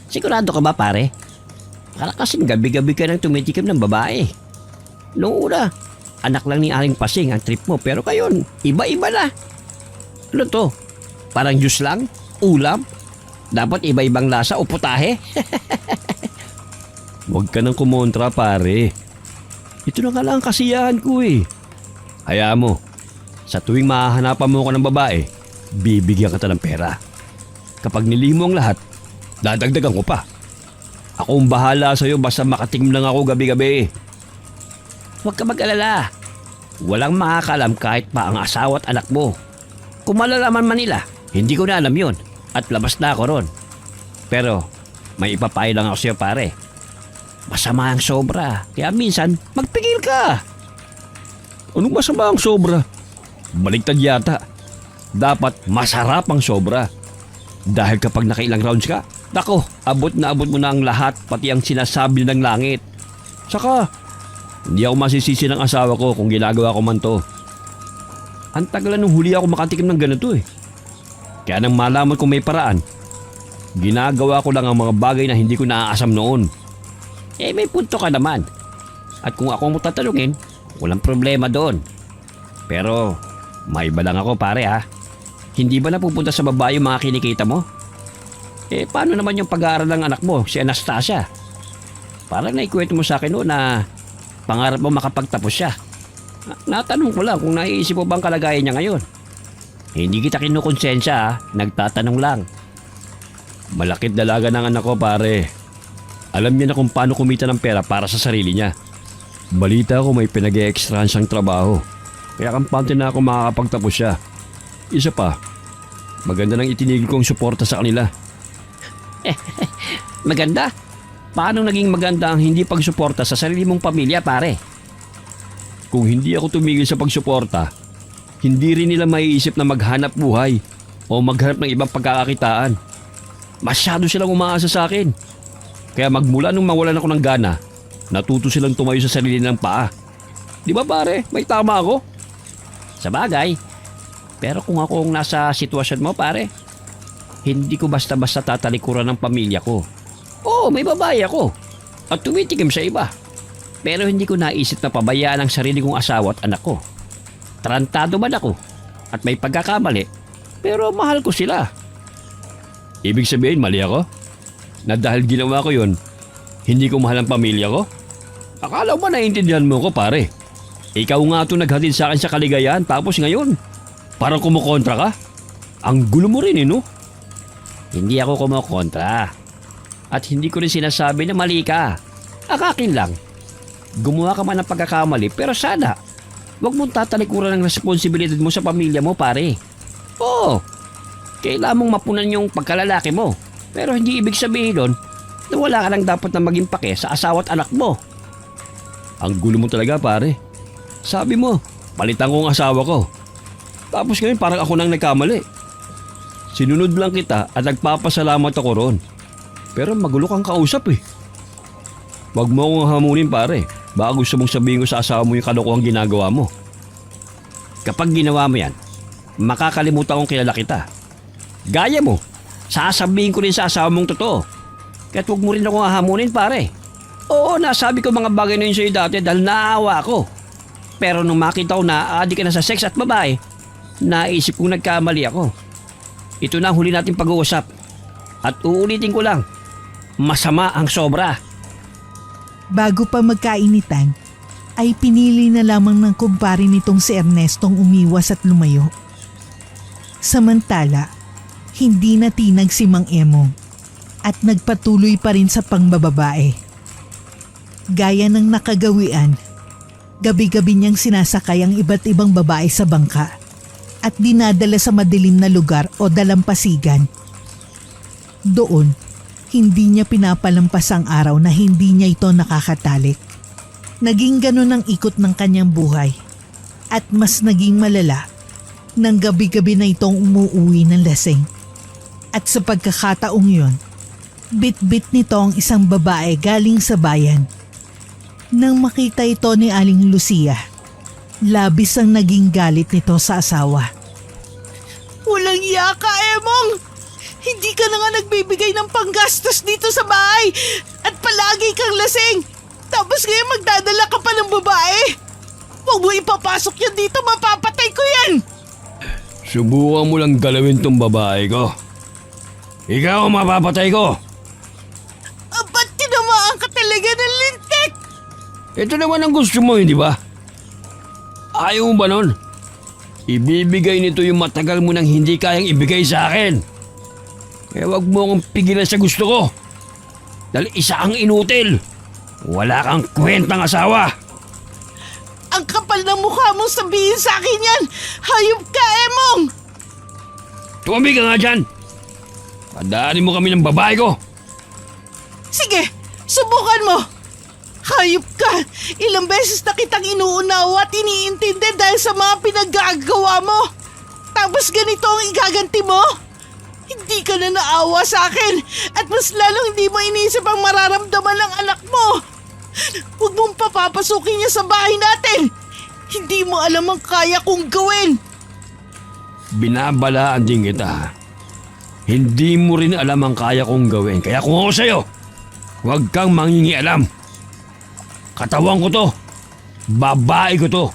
Sigurado ka ba, pare? Para kasing gabi-gabi ka nang tumitikim ng babae. Noong una, anak lang ni Aling Pasing ang trip mo pero kayon, iba-iba na. Ano to? Parang juice lang? Ulam? Dapat iba-ibang lasa o putahe? Huwag ka nang kumontra pare. Ito na nga lang ang kasiyahan ko eh. Hayaan mo, sa tuwing mahahanapan mo ko ng babae, bibigyan kita ng pera. Kapag nilihim mo ang lahat, dadagdagan ko pa. Ako ang bahala sa'yo basta makatingin lang ako gabi-gabi. Huwag ka mag-alala. Walang makakalam kahit pa ang asawa at anak mo. Kung malalaman man nila, hindi ko na alam yun at labas na ako ron. Pero may ipapayo lang ako sa'yo pare. Masama ang sobra, kaya minsan magpigil ka. Anong masama ang sobra? Baliktad yata. Dapat masarap ang sobra. Dahil kapag nakailang rounds ka, nako, abot na abot mo na ang lahat pati ang sinasabi ng langit. Saka, hindi ako masisisi ng asawa ko kung ginagawa ko man to. Ang tagal nung huli ako makatikim ng ganito eh. Kaya nang malaman kung may paraan, ginagawa ko lang ang mga bagay na hindi ko naaasam noon. Eh may punto ka naman. At kung ako mo tatanungin, walang problema doon. Pero may iba lang ako pare ha. Hindi ba napupunta sa babae yung mga kinikita mo? Eh paano naman yung pag-aaral ng anak mo, si Anastasia? Parang naikwento mo sa akin noon na pangarap mo makapagtapos siya. Natanong ko lang kung naiisip mo bang kalagayan niya ngayon. Hindi kita kinukonsensya ha, nagtatanong lang. Malakit dalaga ng anak ko pare. Alam niya na kung paano kumita ng pera para sa sarili niya. Balita ko may pinag-e-extrahan siyang trabaho. Kaya kampante na ako makakapagtapos siya. Isa pa, maganda nang itinigil kong suporta sa kanila. Maganda? Paano naging maganda ang hindi pagsuporta sa sarili mong pamilya pare? Kung hindi ako tumigil sa pagsuporta, hindi rin nila maiisip na maghanap buhay o maghanap ng ibang pagkakakitaan. Masyado silang umaasa sa akin. Kaya magmula nung mawalan ako ng gana, natuto silang tumayo sa sarili ng paa. Di ba pare, may tama ako? Sa bagay. Pero kung ako ang nasa sitwasyon mo pare, hindi ko basta-basta tatalikuran ng pamilya ko. Oo, may babae ako. At tumitikim sa iba. Pero hindi ko naisip na pabayaan ang sarili kong asawa at anak ko. Tarantado man ako at may pagkakamali, pero mahal ko sila. Ibig sabihin mali ako? Na dahil ginawa ko yun, hindi ko mahal ang pamilya ko? Akala mo naiintindihan mo ko pare. Ikaw nga ito naghatid sa akin sa kaligayahan tapos ngayon, parang kumukontra ka? Ang gulo mo rin no? Hindi ako kumukontra. At hindi ko rin sinasabi na mali ka. Akakin lang. Gumawa ka man ng pagkakamali pero sana wag mong tatalikuran ng responsibilidad mo sa pamilya mo pare. Oo, kailangan mong mapunan yung pagkalalaki mo. Pero hindi ibig sabihin doon na wala ka lang dapat na maging pake sa asawa at anak mo. Ang gulo mo talaga pare. Sabi mo, palitan ko ang asawa ko. Tapos ngayon parang ako nang nagkamali. Sinunod lang kita at nagpapasalamat ako ron. Pero magulo kang kausap eh. Wag mo akong hamunin pare. Baka gusto mong sabihin ko sa asawa mo yung kalokohang ginagawa mo. Kapag ginawa mo yan, makakalimutan kong kilala kita. Gaya mo, sasabihin ko rin sa asawa mong totoo. Kaya't huwag mo rin akong hahamunin pare. Oo, nasabi ko mga bagay na yun sa'yo dati dahil naawa ako. Pero nung makita ko na aadik ka na sa sex at babae, naisip kong nagkamali ako. Ito na ang huli nating pag-uusap. At uulitin ko lang, masama ang sobra. Bago pa magkainitan, ay pinili na lamang ng kumpare nitong si Ernestong umiwas at lumayo. Samantala, hindi natinag si Mang Emong at nagpatuloy pa rin sa pangbababae. Gaya ng nakagawian, gabi-gabi niyang sinasakay ang iba't ibang babae sa bangka at dinadala sa madilim na lugar o dalampasigan. Doon, hindi niya pinapalampas ang araw na hindi niya ito nakakatalik. Naging ganun ang ikot ng kanyang buhay at mas naging malala nang gabi-gabi na itong umuuwi ng lasing. At sa pagkakataong yon, bit-bit nito ang isang babae galing sa bayan. Nang makita ito ni Aling Lucia, labis ang naging galit nito sa asawa. Walang iya ka, Emong! Hindi ka na nga nagbibigay ng panggastos dito sa bahay at Palagi kang lasing! Tapos ngayon magdadala ka pa ng babae! Huwag mo ipapasok yan dito, mapapatay ko yan! Subukan mo lang galawin tong babae ko. Ikaw ang mapapatay ko. Ba't tinamaan ka talaga ng lintik? Ito naman ang gusto mo, hindi ba? Ayaw mo ba nun? Ibibigay nito yung matagal mo nang hindi kayang ibigay sa akin. Eh wag mo akong pigilan sa gusto ko. Dahil isa kang inutil. Wala kang kwentang asawa. Ang kapal ng mukha mong sabihin sa akin yan! Hayop ka, Emong! Tumamig ka nga dyan. Padaanin mo kami ng babae ko. Sige, subukan mo! Hayop ka! Ilang beses na kitang inuunawa at iniintindi dahil sa mga pinaggagawa mo! Tapos ganito ang igaganti mo? Hindi ka na naawa sa akin at mas lalong hindi mo iniisip ang mararamdaman ng anak mo! Huwag mong papapasukin niya sa bahay natin! Hindi mo alam ang kaya kong gawin! Binabalaan din kita. Hindi mo rin alam ang kaya kong gawin. Kaya kung ako sa'yo, huwag kang mangingialam. Katawan ko to. Babae ko to.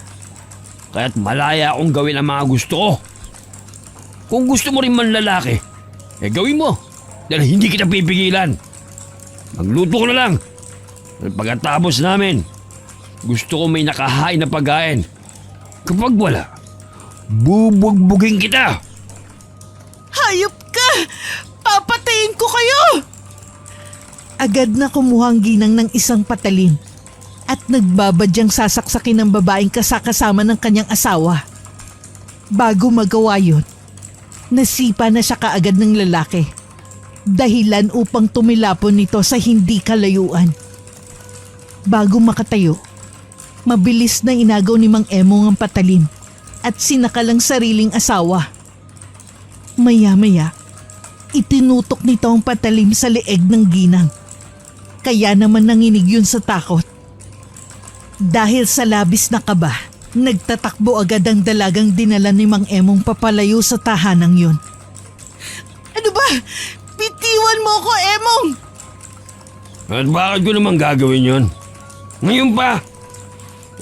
Kaya't malaya akong gawin ang mga gusto ko. Kung gusto mo rin man lalaki, eh gawin mo. Dahil hindi kita pipigilan. Magluto ko na lang. Pagkatapos namin, gusto ko may nakahain na pagkain. Kapag wala, bubugbugin kita. Hayop ka! Papatayin ko kayo! Agad na kumuha ang ginang ng isang patalim at nagbabadyang sasaksakin ng babaeng kasakasama ng kanyang asawa. Bago magawa yun, nasipa na siya kaagad ng lalaki. Dahilan upang tumilapon nito sa hindi kalayuan. Bago makatayo, mabilis na inagaw ni Mang Emong ang patalim at sinakalang sariling asawa. Maya-maya, itinutok nito ang patalim sa leeg ng ginang. Kaya naman nanginig yun sa takot. Dahil sa labis na kaba, nagtatakbo agad ang dalagang dinala ni Mang Emong papalayo sa tahanang yun. Ano ba? Bitiwan mo ako, Emong! At bakit ko naman gagawin yun? Ngayon pa!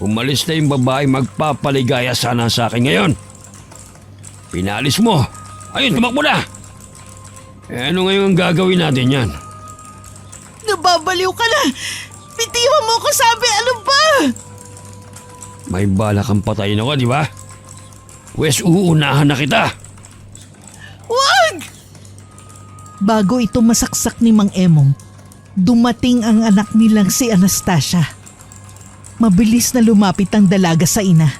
Umalis na yung babae magpapaligaya sana sa akin ngayon. Pinalis mo. Ayun, tumakbo na! Eh ano ngayon ang gagawin natin yan? Nababaliw ka na! Bitiwan mo ko, sabi! Ano ba? May bala kang patayin ako, di ba? Wes, uunahan na kita. Wag! Bago ito masaksak ni Mang Emong, dumating ang anak nilang si Anastasia. Mabilis na lumapit ang dalaga sa ina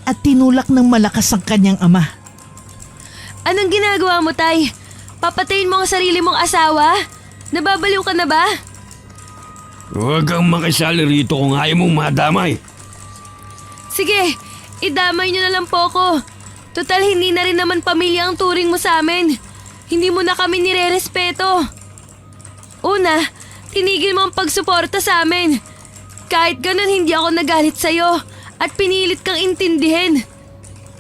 at tinulak ng malakas ang kanyang ama. Anong ginagawa mo, Tay? Papatayin mo ang sarili mong asawa? Nababaliw ka na ba? Huwag kang makisali rito kung ayaw mong madamay. Sige, idamay niyo na lang po ako. Total, hindi na rin naman pamilya ang turing mo sa amin. Hindi mo na kami nire-respeto. Una, tinigil mo ang pagsuporta sa amin. Kahit ganun, hindi ako nagalit sa'yo at pinilit kang intindihin.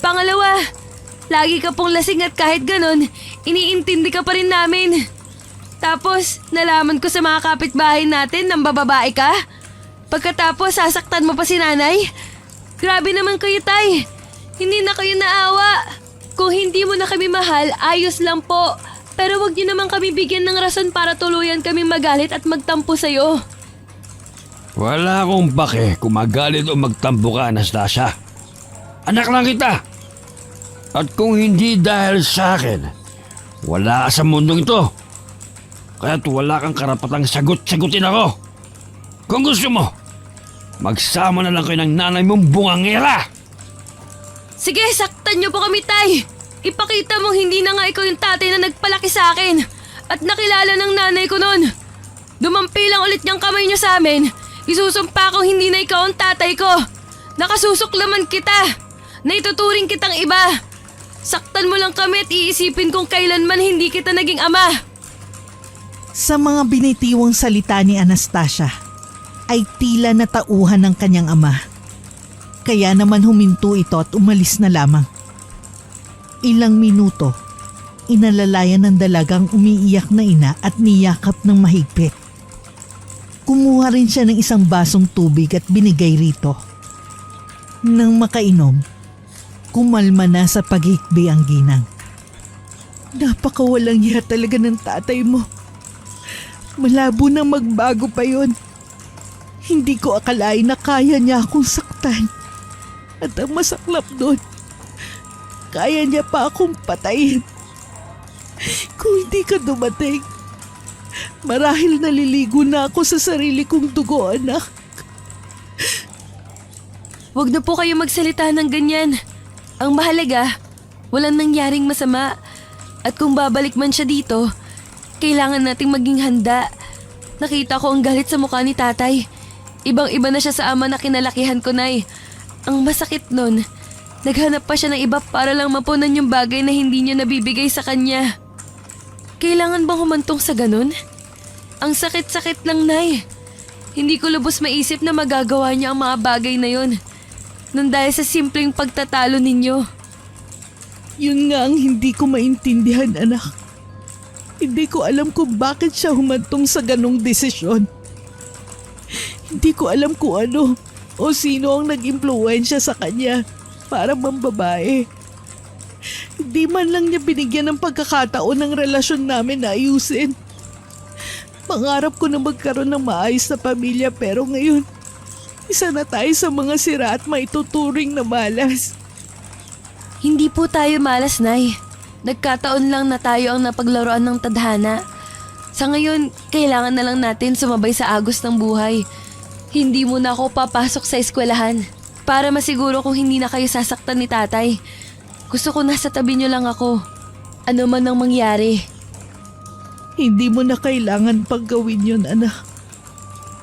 Pangalawa, lagi ka pong lasing at kahit ganun, iniintindi ka pa rin namin. Tapos, nalaman ko sa mga kapitbahay natin nang bababae ka. Pagkatapos, sasaktan mo pa si nanay. Grabe naman kayo, Tay. Hindi na kayo naawa. Kung hindi mo na kami mahal, ayos lang po. Pero wag niyo naman kami bigyan ng rason para tuluyan kami magalit at magtampo sa'yo. Wala akong pake kung magalit o magtampo ka, Anastasia. Anak lang kita. At kung hindi dahil sa akin, wala ka sa mundong ito. Kaya't wala kang karapatang sagot-sagutin ako. Kung gusto mo, magsama na lang kayo ng nanay mong bungangera. Sige, saktan niyo po kami, Tay. Ipakita mong hindi na nga ikaw yung tatay na nagpalaki sa akin at nakilala ng nanay ko noon. Dumampi lang ulit niyang kamay niyo sa amin. Isusumpa kong hindi na ikaw ang tatay ko. Nakasusuklaman kita. Naituturing kitang iba. Saktan mo lang kami at iisipin kung kailanman hindi kita naging ama. Sa mga binitiwang salita ni Anastasia, ay tila natauhan ng kanyang ama. Kaya naman huminto ito at umalis na lamang. Ilang minuto, inalalayan ng dalagang umiiyak na ina at niyakap ng mahigpit. Kumuha rin siya ng isang basong tubig at binigay rito. Nang makainom, kumalma na sa paghikbi ang ginang. Napakawalang hiya talaga ng tatay mo. Malabo na magbago pa yon. Hindi ko akalain na kaya niya akong saktan. At ang masaklap doon, kaya niya pa akong patayin. Kung hindi ka dumating, marahil naliligo na ako sa sarili kong dugo, anak. Huwag na po kayo magsalita ng ganyan. Ang mahalaga, walang nangyaring masama. At kung babalik man siya dito, kailangan nating maging handa. Nakita ko ang galit sa mukha ni tatay. Ibang-iba na siya sa ama na kinalakihan ko, Nay. Ang masakit nun, naghanap pa siya ng iba para lang mapunan yung bagay na hindi niya nabibigay sa kanya. Kailangan bang humantong sa ganun? Ang sakit-sakit lang, Nay. Hindi ko lubos maisip na magagawa niya ang mga bagay na yun. Nang dahil sa simpleng pagtatalo ninyo. Yun nga ang hindi ko maintindihan, anak. Hindi ko alam kung bakit siya humantong sa ganong desisyon. Hindi ko alam kung ano o sino ang nag-impluwensya sa kanya para mambabae. Hindi man lang niya binigyan ng pagkakataon ng relasyon namin na ayusin. Pangarap ko na magkaroon ng maayos na pamilya pero ngayon, isa na tayo sa mga sira at maituturing na malas. Hindi po tayo malas, Nay. Nagkataon lang na tayo ang napaglaruan ng tadhana. Sa ngayon, kailangan na lang natin sumabay sa agos ng buhay. Hindi muna ako papasok sa eskwelahan para masiguro kung hindi na kayo sasaktan ni tatay. Gusto ko nasa tabi niyo lang ako. Ano man ang mangyari. Hindi mo na kailangan pang gawin yun, anak.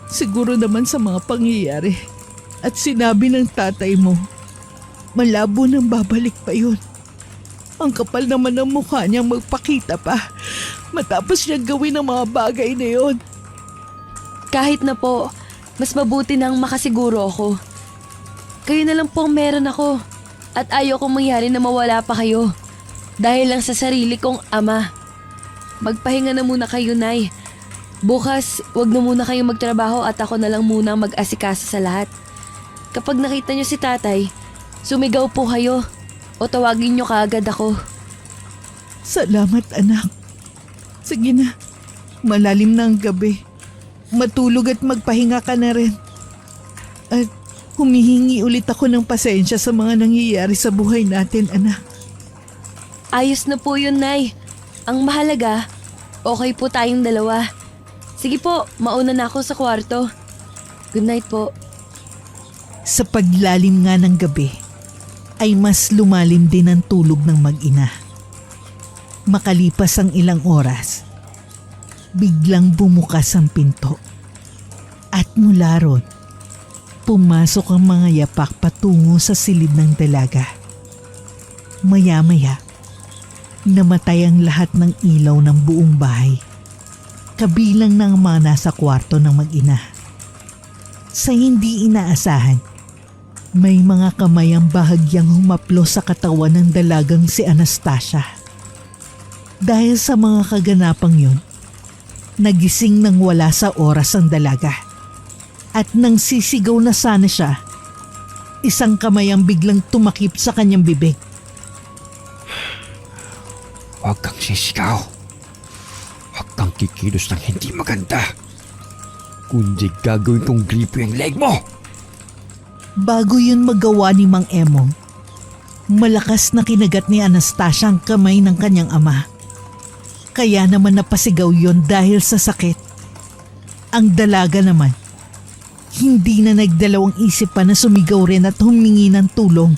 Siguro naman sa mga pangyayari. At sinabi ng tatay mo, malabo nang babalik pa yun. Ang kapal naman ng mukha niyang magpakita pa matapos niyang gawin ang mga bagay na yun. Kahit na po, mas mabuti nang makasiguro ako. Kayo na lang po ang meron ako. At ayaw kong mangyari na mawala pa kayo. Dahil lang sa sarili kong ama. Magpahinga na muna kayo, Nay. Bukas, wag na muna kayong magtrabaho at ako na lang muna mag-asikaso sa lahat. Kapag nakita niyo si tatay, sumigaw po kayo o tawagin niyo kaagad ako. Salamat, anak. Sige na, malalim na ang gabi. Matulog at magpahinga ka na rin. At humihingi ulit ako ng pasensya sa mga nangyayari sa buhay natin, anak. Ayos na po yun, Nay. Ang mahalaga, okay po tayong dalawa. Sige po, mauna na ako sa kwarto. Good night po. Sa paglalim nga ng gabi, ay mas lumalim din ang tulog ng mag-ina. Makalipas ang ilang oras, biglang bumukas ang pinto. At mula ron, pumasok ang mga yapak patungo sa silid ng dalaga. Maya-maya, namatay ang lahat ng ilaw ng buong bahay. Kabilang ng mga nasa kwarto ng mag-ina. Sa hindi inaasahan, may mga kamay ang bahagyang humaplo sa katawan ng dalagang si Anastasia. Dahil sa mga kaganapang yun, nagising nang wala sa oras ang dalaga. At nang sisigaw na sana siya, isang kamay ang biglang tumakip sa kanyang bibig. Huwag kang sisigaw. Huwag kang kikilos ng hindi maganda. Kundi gagawin kong gripo yung leg mo. Bago yun magawa ni Mang Emong, malakas na kinagat ni Anastasia ang kamay ng kanyang ama. Kaya naman napasigaw yun dahil sa sakit. Ang dalaga naman, hindi na nagdalawang isip pa na sumigaw rin at humingi ng tulong.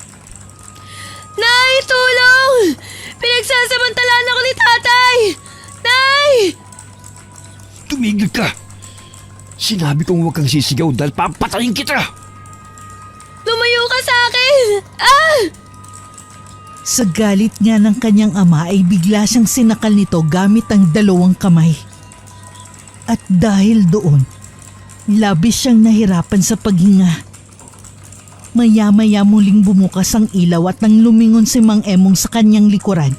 Nay, tulong! Pinagsasamantalaan ako ni tatay! Nay! Tumigil ka. Sinabi kong huwag kang sisigaw dahil papatayin kita. Lumayo ka sa akin! Ah! Sa galit nga ng kanyang ama ay bigla siyang sinakal nito gamit ang dalawang kamay. At dahil doon, labis siyang nahirapan sa paghinga. Maya-maya muling bumukas ang ilaw at nang lumingon si Mang Emong sa kanyang likuran.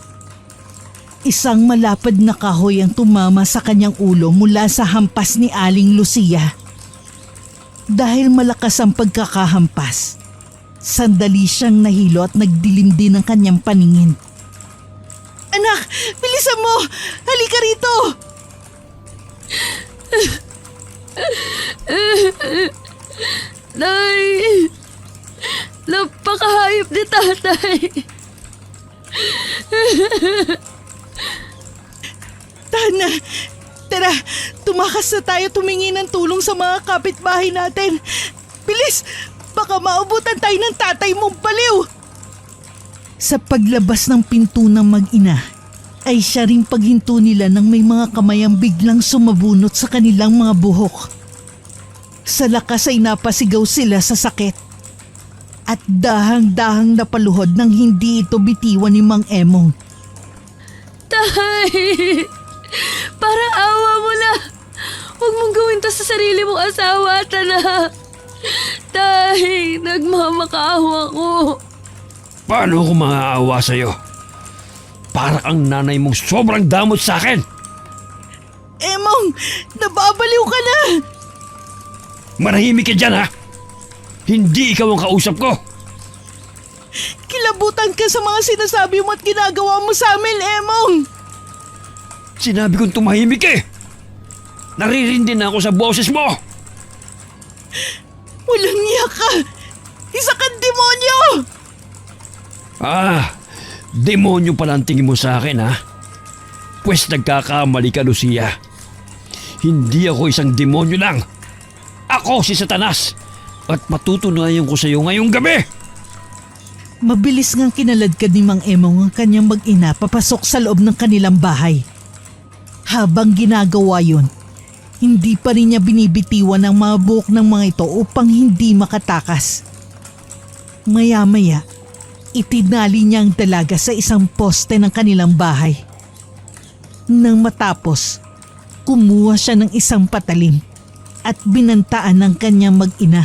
Isang malapad na kahoy ang tumama sa kanyang ulo mula sa hampas ni Aling Lucia. Dahil malakas ang pagkakahampas, sandali siyang nahilo at nagdilim din ang kanyang paningin. Anak, bilisan mo! Halika rito! Nay! Napakahayop ni tatay. Tana, tara, tumakas na tayo tumingi ng tulong sa mga kapitbahay natin. Bilis, baka maubutan tayo ng tatay mong baliw. Sa paglabas ng pinto ng mag-ina, ay siya ring paghinto nila nang may mga kamay ang biglang sumabunot sa kanilang mga buhok. Sa lakas ay napasigaw sila sa sakit. At dahang-dahang napaluhod nang hindi ito bitiwan ni Mang Emong. Tay! Para awa mo na! Huwag mong gawin to sa sarili mong asawa, Tana! Tay! Nagmamakaawa ko! Paano ako maaawa sa'yo? Para kang nanay mong sobrang damot sa akin! Emong, nababaliw ka na! Manahimik ka dyan, ha? Hindi ikaw ang kausap ko! Kilabutan ka sa mga sinasabi mo at ginagawa mo sa amin, Emong! Sinabi kong tumahimik eh! Naririndi na ako sa boses mo! Walang niya ka! Isa kang demonyo! Demonyo pala ang tingin mo sa akin, ha? Pwes nagkakamali ka, Lucia. Hindi ako isang demonyo lang. Ako si Satanas at matutunayan ko sa iyo ngayong gabi. Mabilis ngang kinaladkad ni Mang Emong ang kanyang mag-ina papasok sa loob ng kanilang bahay. Habang ginagawa yun, hindi pa rin niya binibitiwan ang mga buhok ng mga ito upang hindi makatakas. Maya-maya, itinali niya ang dalaga sa isang poste ng kanilang bahay. Nang matapos, kumuha siya ng isang patalim at binantaan ng kanyang mag-ina.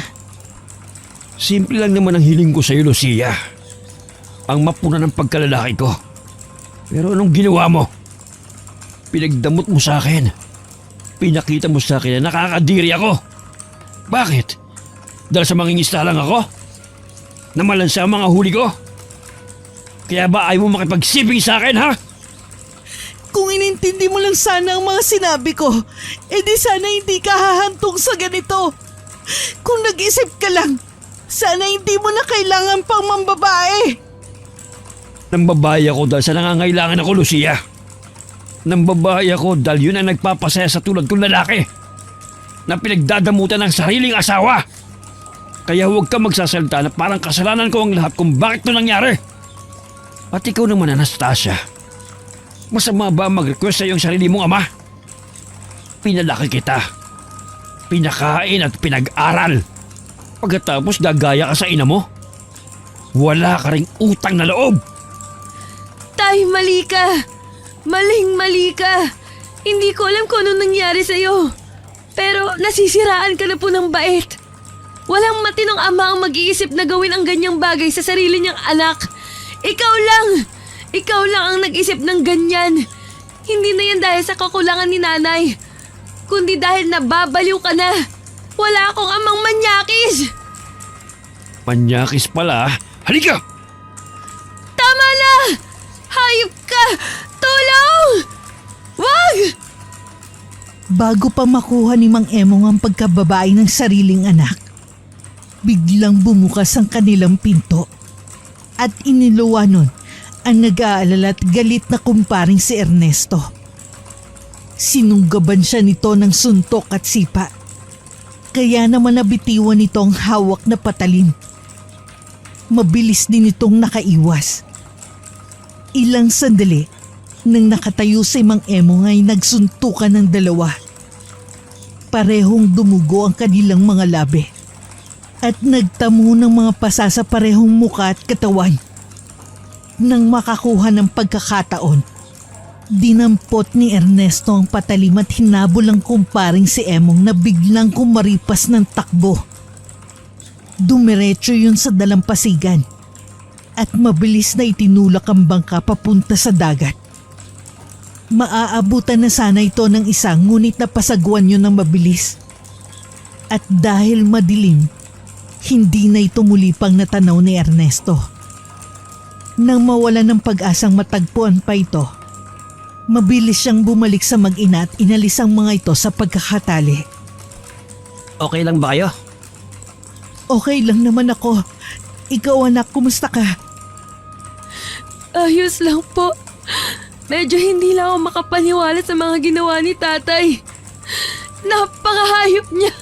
Simple lang naman ang hiling ko sa iyo, Lucia. Ang mapuna ng pagkalalaki ko. Pero anong ginawa mo? Pinagdamot mo sa akin. Pinakita mo sa akin na nakakadiri ako. Bakit? Dahil sa mangingisda lang ako? Namalansa ang mga huli ko? Kaya ba ayaw mo makipagsiping sa akin, ha? Kung inintindi mo lang sana ang mga sinabi ko, edi sana hindi ka hahantong sa ganito. Kung nag-isip ka lang, sana hindi mo na kailangan pang mambabae. Nambabae ako dahil sa nangangailangan ako, Lucia. Nambabae ako dahil yun ang nagpapasaya sa tulad kong lalaki na pinagdadamutan ng sariling asawa. Kaya huwag ka magsasalita na parang kasalanan ko ang lahat kung bakit ito nangyari. At ikaw naman, Anastasia, masama ba mag-request sa iyong sarili mong ama? Pinalaki kita, pinakain at pinag-aral. Pagkatapos gagaya ka sa ina mo? Wala ka ring utang na loob. Tay, mali ka! Maling-mali ka! Hindi ko alam kung ano nangyari sa'yo. Pero nasisiraan ka na po ng bait. Walang matinong ama ang mag-iisip na gawin ang ganyang bagay sa sarili niyang anak. Ikaw lang! Ikaw lang ang nag-isip ng ganyan. Hindi na yan dahil sa kakulangan ni nanay, kundi dahil nababaliw ka na. Wala akong amang manyakis! Manyakis pala. Halika! Tama na! Hayop ka! Tulong! Wag! Bago pa makuha ni Mang Emong ang pagkababae ng sariling anak, biglang bumukas ang kanilang pinto at iniluwa nun ang nag-aalala at galit na kumparing si Ernesto. Sinunggaban siya nito ng suntok at sipa. Kaya naman nabitiwan nito ang hawak na patalim. Mabilis din itong nakaiwas. Ilang sandali nang nakatayo si Mang Emong ay nagsuntukan ng dalawa. Parehong dumugo ang kanilang mga labi at nagtamo ng mga pasa sa parehong muka at katawan. Nang makakuha ng pagkakataon, dinampot ni Ernesto ang patalim at hinabol ang kumparing si Emong na biglang kumaripas ng takbo. Dumiretso yun sa dalampasigan at mabilis na itinulak ang bangka papunta sa dagat. Maaabutan na sana ito ng isa ngunit napasagwan yun ng mabilis. At dahil madilim, hindi na ito muli pang natanaw ni Ernesto. Nang mawala ng pag-asang matagpuan pa ito, mabilis siyang bumalik sa mag-ina at inalis ang mga ito sa pagkakatali. Okay lang ba kayo? Okay lang naman ako. Ikaw anak, kumusta ka? Ayos lang po. Medyo hindi lang ako makapaniwala sa mga ginawa ni tatay. Napakahayop niya.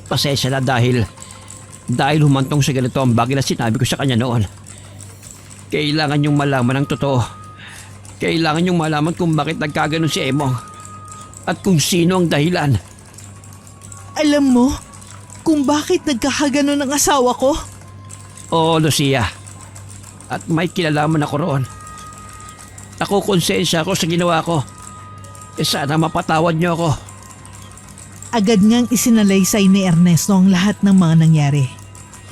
Pasensya na dahil humantong sa ganito ang bagay na sinabi ko sa kanya noon. Kailangan niyong malaman ang totoo. Kailangan niyong malaman kung bakit nagkaganon si Emong at kung sino ang dahilan. Alam mo kung bakit nagkakaganon ang asawa ko? Oo, Lucia. At may kinalaman ako roon. Nakukonsensya ako sa ginawa ko. Sana mapatawad niyo ako. Agad ngang isinalaysay ni Ernesto ang lahat ng mga nangyari.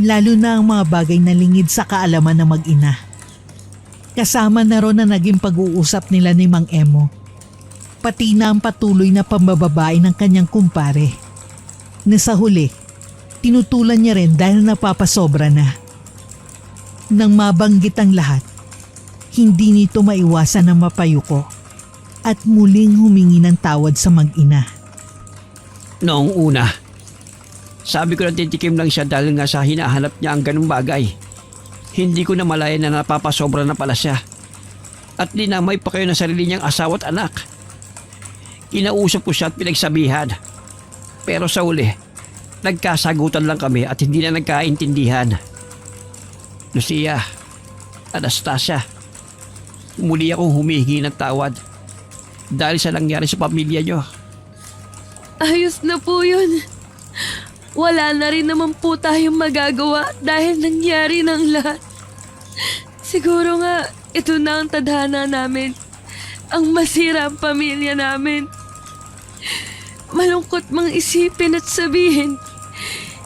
Lalo na ang mga bagay na lingid sa kaalaman ng mag-ina. Kasama na ron na naging pag-uusap nila ni Mang Emo. Pati na ang patuloy na pambababae ng kanyang kumpare. Na sa huli, tinutulan niya rin dahil napapasobra na. Nang mabanggit ang lahat, hindi nito maiwasan na mapayuko at muling humingi ng tawad sa mag-ina. Noong una, sabi ko na titikim lang siya dahil nga sa hinahanap niya ang ganung bagay. Hindi ko na malaya na napapasobra na pala siya. At dinamay pa kayo ng sarili niyang asawa at anak. Kinausap ko siya at pinagsabihan. Pero sa uli, nagkasagutan lang kami at hindi na nagkaintindihan. Lucia, Anastasia, muli akong humihingi ng tawad dahil sa nangyari sa pamilya niyo. Ayos na po yun. Wala na rin naman po tayong magagawa dahil nangyari ng lahat. Siguro nga, ito na ang tadhana namin. Ang masira ang pamilya namin. Malungkot mang isipin at sabihin,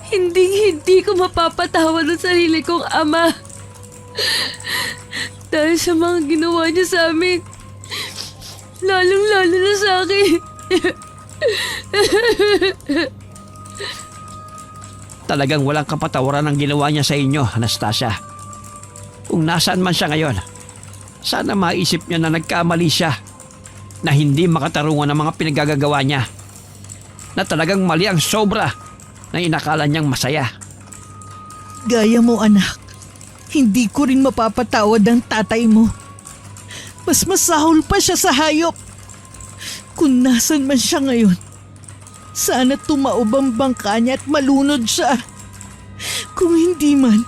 hindi ko mapapatawad ang sarili kong ama. Dahil sa mga ginawa niya sa amin, lalong-lalo na sa akin. Talagang walang kapatawaran ang ginawa niya sa inyo, Anastasia. Kung nasaan man siya ngayon, sana maisip niya na nagkamali siya, na hindi makatarungan ng mga pinagagagawa niya, na talagang mali ang sobra na inakala niyang masaya. Gaya mo anak, hindi ko rin mapapatawad ang tatay mo. Mas masahol pa siya sa hayop. Kung nasan man siya ngayon, sana tumaob ang bangka niya at malunod siya. Kung hindi man,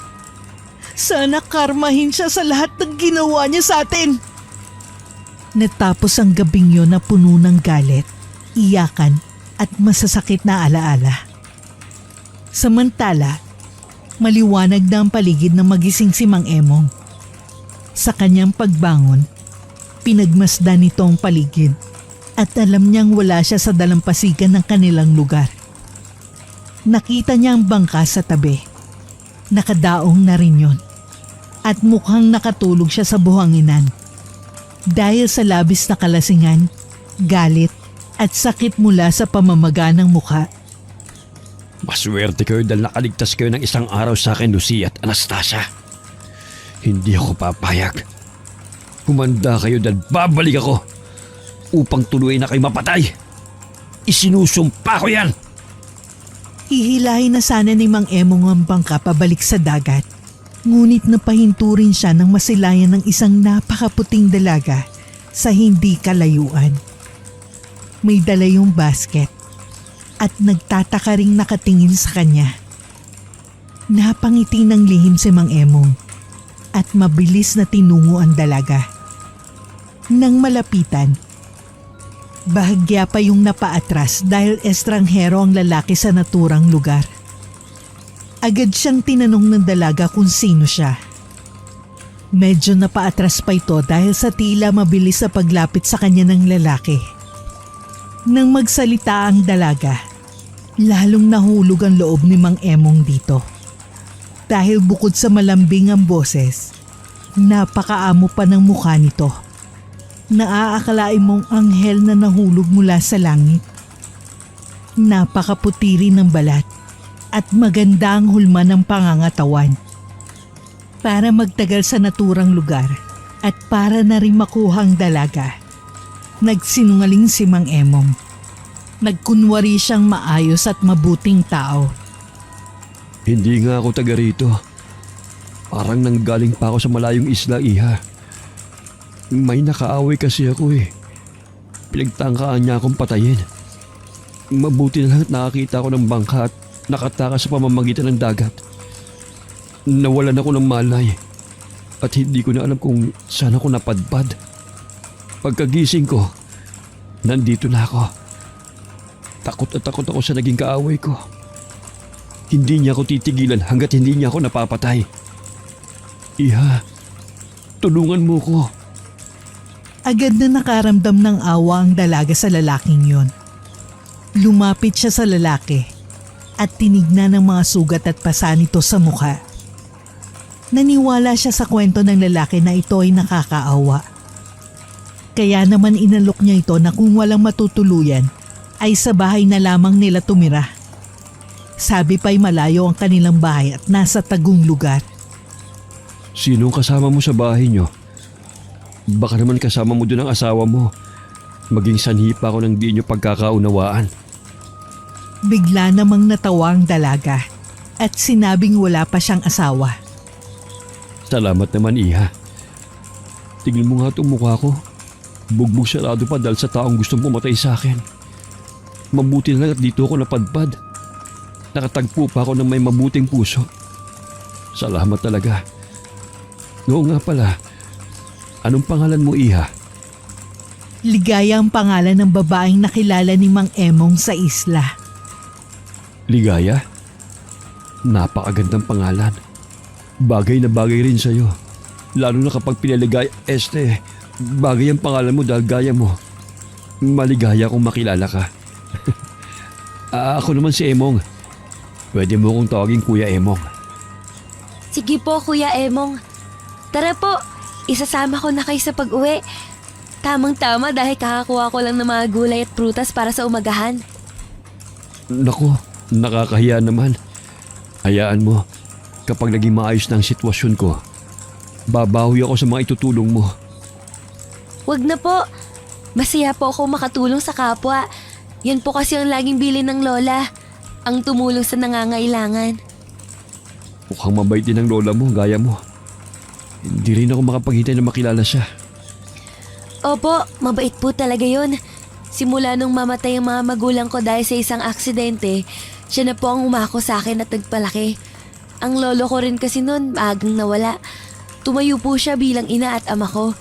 sana karmahin siya sa lahat ng ginawa niya sa atin. Natapos ang gabing yun na puno ng galit, iyakan at masasakit na alaala. Samantala, maliwanag na ang paligid ng magising si Mang Emong. Sa kanyang pagbangon, pinagmasdan nito ang paligid at alam niyang wala siya sa dalampasigan ng kanilang lugar. Nakita niya ang bangka sa tabi. Nakadaong na rin yun at mukhang nakatulog siya sa buhanginan. Dahil sa labis na kalasingan, galit at sakit mula sa pamamaga ng mukha. Maswerte kayo dahil nakaligtas kayo ng isang araw sa akin, Lucia at Anastasia. Hindi ako papayag. Humanda kayo dahil babalik ako upang tuluyan na kayo mapatay. Isinusumpa ko yan! Hihilahin na sana ni Mang Emong ang bangka pabalik sa dagat. Ngunit napahinto rin siya nang masilayan ng isang napakaputing dalaga sa hindi kalayuan. May dala yung basket at nagtataka ring nakatingin sa kanya. Napangiti ng lihim si Mang Emong at mabilis na tinungo ang dalaga. Nang malapitan, bahagya pa yung napaatras dahil estranghero ang lalaki sa naturang lugar. Agad siyang tinanong ng dalaga kung sino siya. Medyo napaatras pa ito dahil sa tila mabilis sa paglapit sa kanya ng lalaki. Nang magsalita ang dalaga, lalong nahulog ang loob ni Mang Emong dito. Dahil bukod sa malambing ang boses, napakaamo pa ng mukha nito. Naaakalain mong anghel na nahulog mula sa langit. Napakaputi rin ng balat at maganda ang hulma ng pangangatawan. Para magtagal sa naturang lugar at para na rin makuhang dalaga, nagsinungaling si Mang Emong. Nagkunwari siyang maayos at mabuting tao. Hindi nga ako taga rito. Parang nanggaling pa ako sa malayong isla, Iha. May nakaaway kasi ako eh. Pinagtangkaan niya akong patayin. Mabuti na lang at nakakita ko ng bangka at nakatakas sa pamamagitan ng dagat. Nawalan ako ng malay at hindi ko na alam kung saan ako napadpad. Pagkagising ko, nandito na ako. Takot na takot ako sa naging kaaway ko. Hindi niya ako titigilan hanggat hindi niya ako napapatay. Iha, tulungan mo ko. Agad na nakaramdam ng awa ang dalaga sa lalaking yon. Lumapit siya sa lalaki at tinignan ng mga sugat at pasa nito sa mukha. Naniwala siya sa kwento ng lalaki na ito ay nakakaawa. Kaya naman inalok niya ito na kung walang matutuluyan ay sa bahay na lamang nila tumira. Sabi pa'y malayo ang kanilang bahay at nasa tagong lugar. Sinong kasama mo sa bahay niyo? Baka naman kasama mo doon ang asawa mo. Maging sanhi pa ako ng di niyo pagkakaunawaan. Bigla namang natawa ang dalaga at sinabing wala pa siyang asawa. Salamat naman, Iha. Tignan mo nga itong mukha ko. Bugbog sarado pa dahil sa taong gustong pumatay sa akin. Mabuti na lang at dito ako napadpad. Nakatagpo pa ako ng may mabuting puso. Salamat talaga. Oo nga pala, anong pangalan mo, Iha? Ligaya ang pangalan ng babaeng nakilala ni Mang Emong sa isla. Ligaya? Napakagandang pangalan. Bagay na bagay rin sa'yo. Lalo na kapag pinaligay, bagay ang pangalan mo dahil gaya mo. Maligaya kung makilala ka. Ako naman si Emong. Pwede mo kong tawagin Kuya Emong. Sige po, Kuya Emong. Tara po, isasama ko na kayo sa pag-uwi. Tamang-tama dahil kakakuha ko lang ng mga gulay at prutas para sa umagahan. Naku, nakakahiya naman. Hayaan mo, kapag naging maayos na ang sitwasyon ko, babawi ako sa mga itutulong mo. Wag na po. Masaya po ako makatulong sa kapwa. Yan po kasi ang laging bilin ng lola. Ang tumulong sa nangangailangan. Mukhang mabait din ang lola mo, gaya mo. Hindi rin ako makapaghintay na makilala siya. Opo, mabait po talaga yun. Simula nung mamatay ang mga magulang ko dahil sa isang aksidente, siya na po ang umako sa akin at nagpalaki. Ang lolo ko rin kasi noon, maagang nawala. Tumayo po siya bilang ina at ama ko.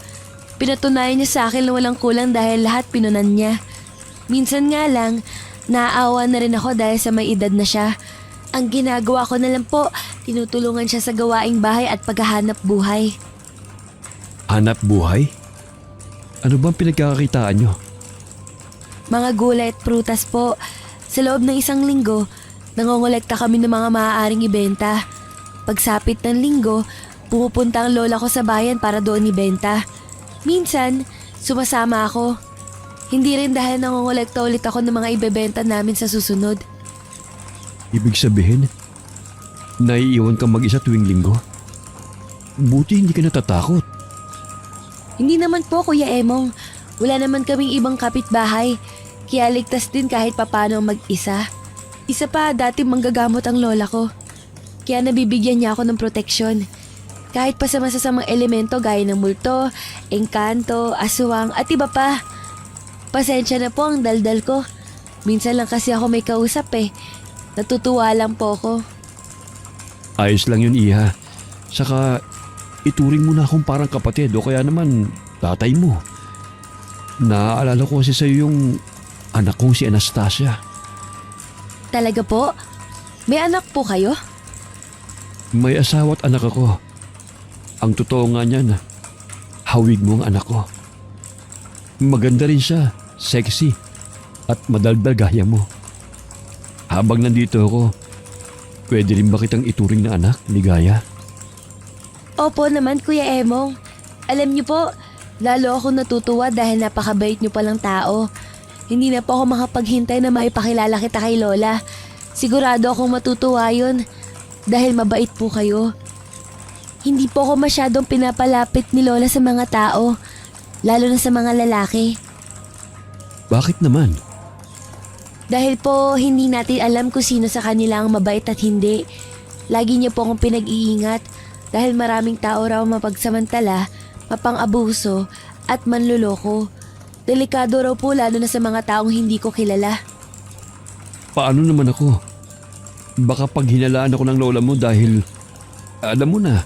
Pinatunayan niya sa akin na walang kulang dahil lahat pinunan niya. Minsan nga lang, naaawa na rin ako dahil sa may edad na siya. Ang ginagawa ko na lang po, tinutulungan siya sa gawaing bahay at paghahanap buhay. Hanap buhay? Ano bang pinagkakakitaan nyo? Mga gulay at prutas po. Sa loob ng isang linggo, nangongolekta kami ng mga maaaring ibenta. Pagsapit ng linggo, pumupunta ang lola ko sa bayan para doon ibenta. Minsan, sumasama ako. Hindi rin dahil nangongolekta ulit ako ng mga ibebenta namin sa susunod. Ibig sabihin, naiiwan kang mag-isa tuwing linggo? Buti hindi ka natatakot. Hindi naman po, Kuya Emong. Wala naman kaming ibang kapitbahay. Kaya ligtas din kahit papano mag-isa. Isa pa, dati manggagamot ang lola ko. Kaya nabibigyan niya ako ng proteksyon. Kahit pa sa masasamang elemento gaya ng multo, engkanto, aswang at iba pa. Pasensya na po ang daldal ko. Minsan lang kasi ako may kausap eh. Natutuwa lang po ako. Ayos lang yun, Iha. Saka, ituring mo na akong parang kapatid o kaya naman tatay mo. Naaalala ko kasi sa'yo yung anak kong si Anastasia. Talaga po? May anak po kayo? May asawa at anak ako. Ang totoo nga niyan, hawig mo ang anak ko. Maganda rin siya, sexy, at madaldal gaya mo. Habang nandito ako, pwede rin ba kitang ituring na anak, Ligaya? Opo naman, Kuya Emong. Alam niyo po, lalo akong natutuwa dahil napakabait niyo palang tao. Hindi na po ako makapaghintay na maipakilala kita kay Lola. Sigurado akong matutuwa yun dahil mabait po kayo. Hindi po ako masyadong pinapalapit ni Lola sa mga tao, lalo na sa mga lalaki. Bakit naman? Dahil po hindi natin alam kung sino sa kanila ang mabait at hindi. Lagi niya po akong pinag-iingat dahil maraming tao raw mapagsamantala, mapang-abuso at manluloko. Delikado raw po lalo na sa mga taong hindi ko kilala. Paano naman ako? Baka pag hinalaan ako ng lola mo dahil, alam mo na,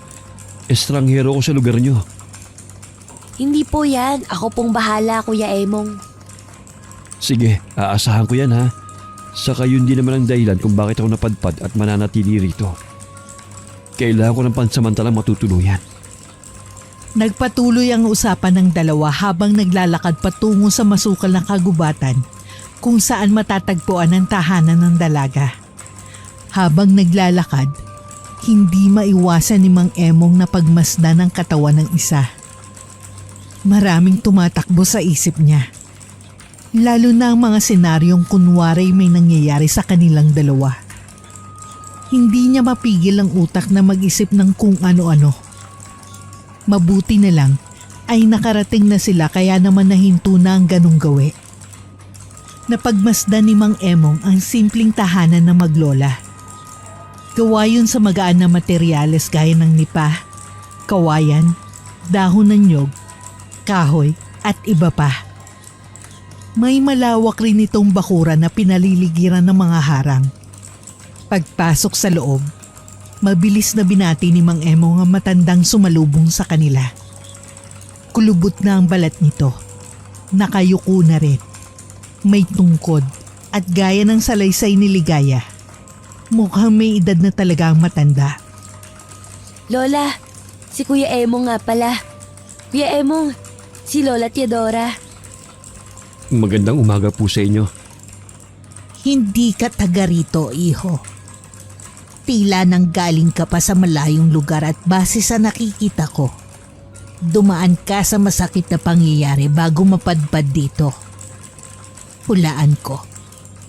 estranghero ko sa lugar nyo. Hindi po yan. Ako pong bahala, Kuya Emong. Sige, aasahan ko yan ha. Saka yun din naman ang dahilan kung bakit ako napadpad at mananatili rito. Kailangan ko ng pansamantalang matutuluyan. Nagpatuloy ang usapan ng dalawa habang naglalakad patungo sa masukal na kagubatan kung saan matatagpuan ang tahanan ng dalaga. Habang naglalakad, hindi maiwasan ni Mang Emong na pagmasdan ang katawan ng isa. Maraming tumatakbo sa isip niya. Lalo na ang mga senaryong kunwari may nangyayari sa kanilang dalawa. Hindi niya mapigil ang utak na mag-isip ng kung ano-ano. Mabuti na lang ay nakarating na sila kaya naman nahinto na ang ganong gawi. Napagmasdan ni Mang Emong ang simpleng tahanan ng maglola. Gawa yun sa magaan na materyales gaya ng nipa, kawayan, dahon ng nyog, kahoy at iba pa. May malawak rin itong bakuran na pinaliligiran ng mga harang. Pagpasok sa loob, mabilis na binati ni Mang Emong ang matandang sumalubong sa kanila. Kulubot na ang balat nito. Nakayuko na rin. May tungkod at gaya ng salaysay ni Ligaya. Mukhang may edad na talaga ang matanda. Lola, si Kuya Emong nga pala. Kuya Emong, si Lola Teodora. Magandang umaga po sa inyo. Hindi ka taga rito, iho. Tila nang galing ka pa sa malayong lugar at base sa nakikita ko, dumaan ka sa masakit na pangyayari bago mapadpad dito. Hulaan ko,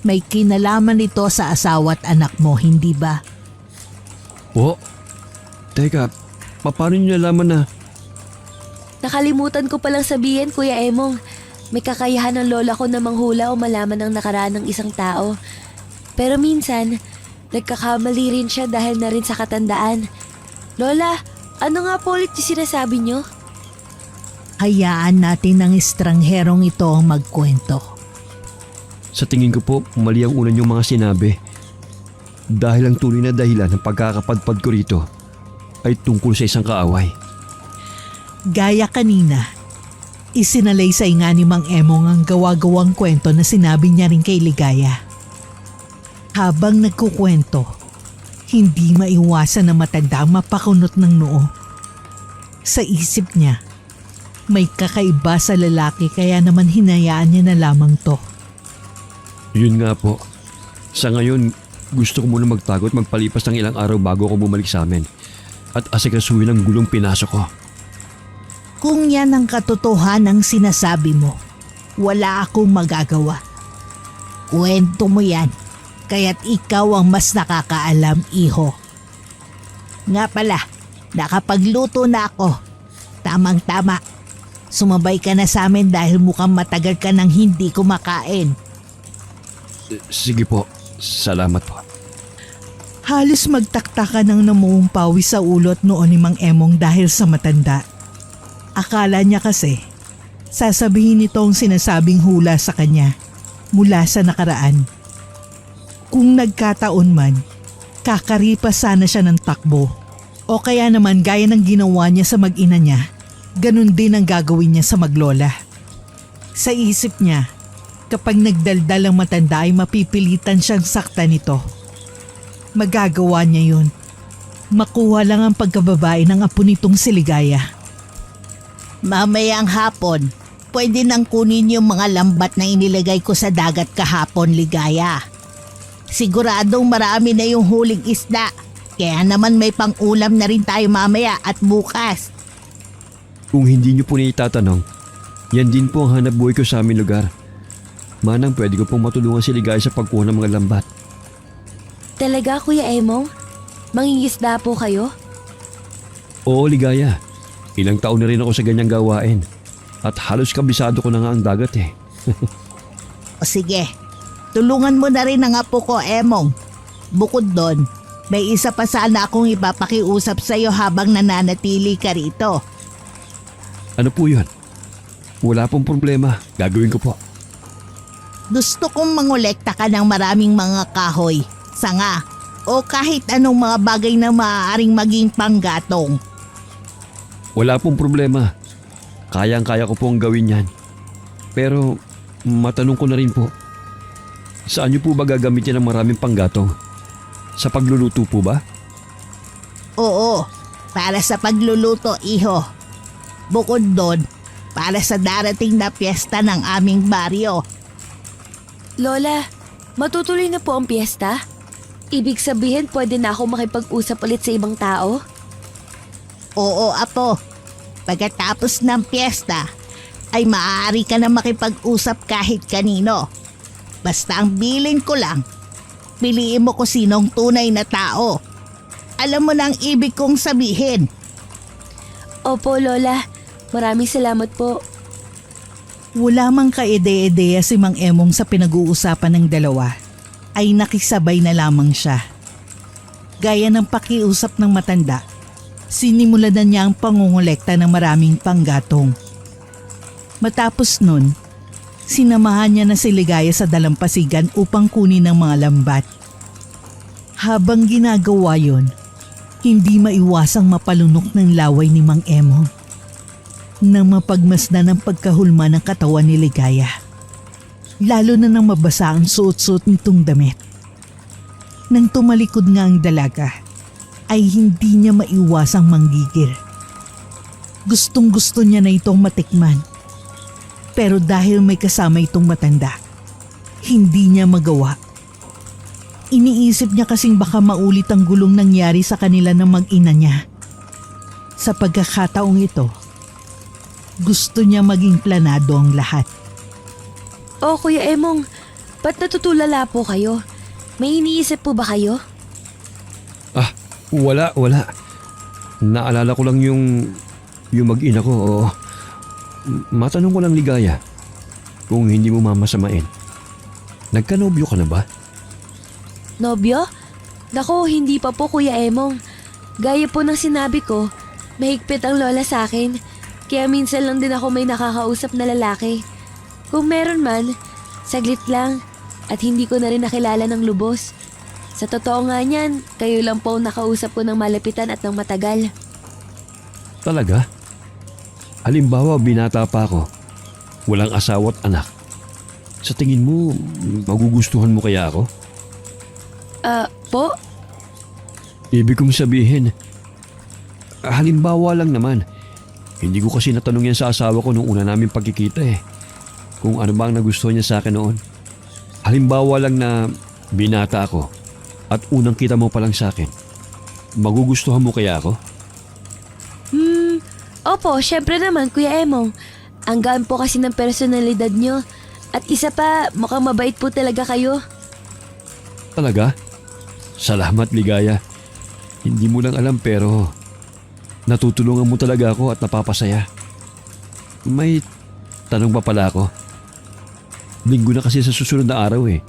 may kinalaman ito sa asawa at anak mo, hindi ba? Po? Teka, paano niyo nalaman na? Nakalimutan ko palang sabihin, Kuya Emong. May kakayahan ng lola ko na manghula o malaman ang nakaraan ng isang tao. Pero minsan, nagkakamali rin siya dahil na rin sa katandaan. Lola, ano nga po ulit yung sinasabi niyo? Hayaan natin ang estrangherong ito ang magkwento. Sa tingin ko po, mali ang una niyong mga sinabi. Dahil ang tunay na dahilan ng pagkakapadpad ko rito ay tungkol sa isang kaaway. Gaya kanina, isinalaysay nga ni Mang Emong ang gawa-gawang kwento na sinabi niya rin kay Ligaya. Habang nagkukwento, hindi maiwasan na matanda ang mapakunot ng noo. Sa isip niya, may kakaiba sa lalaki kaya naman hinayaan niya na lamang to. Yun nga po. Sa ngayon, gusto ko muna magtago at magpalipas ng ilang araw bago ako bumalik sa amin at asikasuhin ang gulong pinasok ko. Kung yan ang katotohanan ang sinasabi mo, wala akong magagawa. Kwento mo yan, kaya't ikaw ang mas nakakaalam, iho. Nga pala, nakapagluto na ako. Tamang-tama. Sumabay ka na sa amin dahil mukhang matagal ka nang hindi kumakain. Sige po, salamat po. Halos magtaktakan ng namuong pawis sa ulot noon ni Mang Emong dahil sa matanda. Akala niya kasi, sasabihin nito ang sinasabing hula sa kanya mula sa nakaraan. Kung nagkataon man, kakaripas sana siya ng takbo. O kaya naman gaya ng ginawa niya sa mag-ina niya, ganun din ang gagawin niya sa maglola. Sa isip niya, kapag nagdaldal ang matanda ay mapipilitan siyang saktan nito. Magagawa niya yun. Makuha lang ang pagkababae ng apo nitong si Ligaya. Mamayang hapon, pwede nang kunin yung mga lambat na inilagay ko sa dagat kahapon, Ligaya. Siguradong marami na yung huling isda, kaya naman may pang-ulam na rin tayo mamaya at bukas. Kung hindi niyo po na itatanong, yan din po ang hanap buhay ko sa aming lugar. Manang pwede ko pong matulungan si Ligaya sa pagkuha ng mga lambat. Talaga, Kuya Emong? Mangingisda po kayo? Oo, Ligaya. Ilang taon na rin ako sa ganyang gawain. At halos kabisado ko na nga ang dagat eh. O sige, tulungan mo na rin ang apo ko, Emong. Bukod doon, may isa pa sana akong ipapakiusap sa'yo habang nananatili ka rito. Ano po yun? Wala pong problema. Gagawin ko po. Gusto kong mangolekta ka ng maraming mga kahoy, sanga, o kahit anong mga bagay na maaaring maging panggatong. Wala pong problema. Kayang-kaya ko pong gawin yan. Pero matanong ko na rin po. Saan niyo po ba gagamitin ang maraming panggatong? Sa pagluluto po ba? Oo, para sa pagluluto, iho. Bukod doon, para sa darating na piyesta ng aming baryo. Lola, matutuloy na po ang piyesta? Ibig sabihin pwede na ako makipag-usap ulit sa ibang tao? Oo, apo. Pagkatapos ng piyesta, ay maaari ka na makipag-usap kahit kanino. Basta ang bilin ko lang, piliin mo kung sinong tunay na tao. Alam mo na ang ibig kong sabihin. Opo, Lola. Maraming salamat po. Wala mang kaide-ideya si Mang Emong sa pinag-uusapan ng dalawa, ay nakisabay na lamang siya. Gaya ng pakiusap ng matanda, sinimulan na niya ang pangungulekta ng maraming panggatong. Matapos nun, sinamahan niya na si Ligaya sa dalampasigan upang kunin ang mga lambat. Habang ginagawa yon, hindi maiwasang mapalunok ng laway ni Mang Emong nang mapagmasdan ang pagkahulma ng katawan ni Ligaya. Lalo na nang mabasa ang suot-suot nitong damit. Nang tumalikod nga ang dalaga, ay hindi niya maiwasang manggigil. Gustong-gusto niya na itong matikman. Pero dahil may kasama itong matanda, hindi niya magawa. Iniisip niya kasing baka maulit ang gulong nangyari sa kanila ng mag-ina niya. Sa pagkakataong ito, gusto niya maging planado ang lahat. Oh, Kuya Emong, ba't natutulala po kayo? May iniisip po ba kayo? Ah, wala. Naalala ko lang yung mag-ina ko. Oo. Matanong ko lang, Ligaya, kung hindi mo mamasamain. Nagkanobyo ka na ba? Nobyo? Nako, hindi pa po, Kuya Emong. Gaya po ng sinabi ko, mahigpit ang lola sa akin. Kaya minsan lang din ako may nakakausap na lalaki. Kung meron man, saglit lang at hindi ko na rin nakilala ng lubos. Sa totoo nga niyan, kayo lang po ang nakausap ko ng malapitan at ng matagal. Talaga? Halimbawa, binata pa ako. Walang asawa at anak. Sa tingin mo, magugustuhan mo kaya ako? Po? Ibig kong sabihin, halimbawa lang naman. Hindi ko kasi natanong yan sa asawa ko nung una namin pagkikita eh. Kung ano ba ang nagustuhan niya sa akin noon. Halimbawa lang na binata ako at unang kita mo pa lang sa akin. Magugustuhan mo kaya ako? Opo, syempre naman, Kuya Emong. Ang gaan po kasi ng personalidad nyo. At isa pa, mukhang mabait po talaga kayo. Talaga? Salamat, Ligaya. Hindi mo lang alam pero natutulungan mo talaga ako at napapasaya. May tanong pa pala ako. Linggo na kasi sa susunod na araw eh.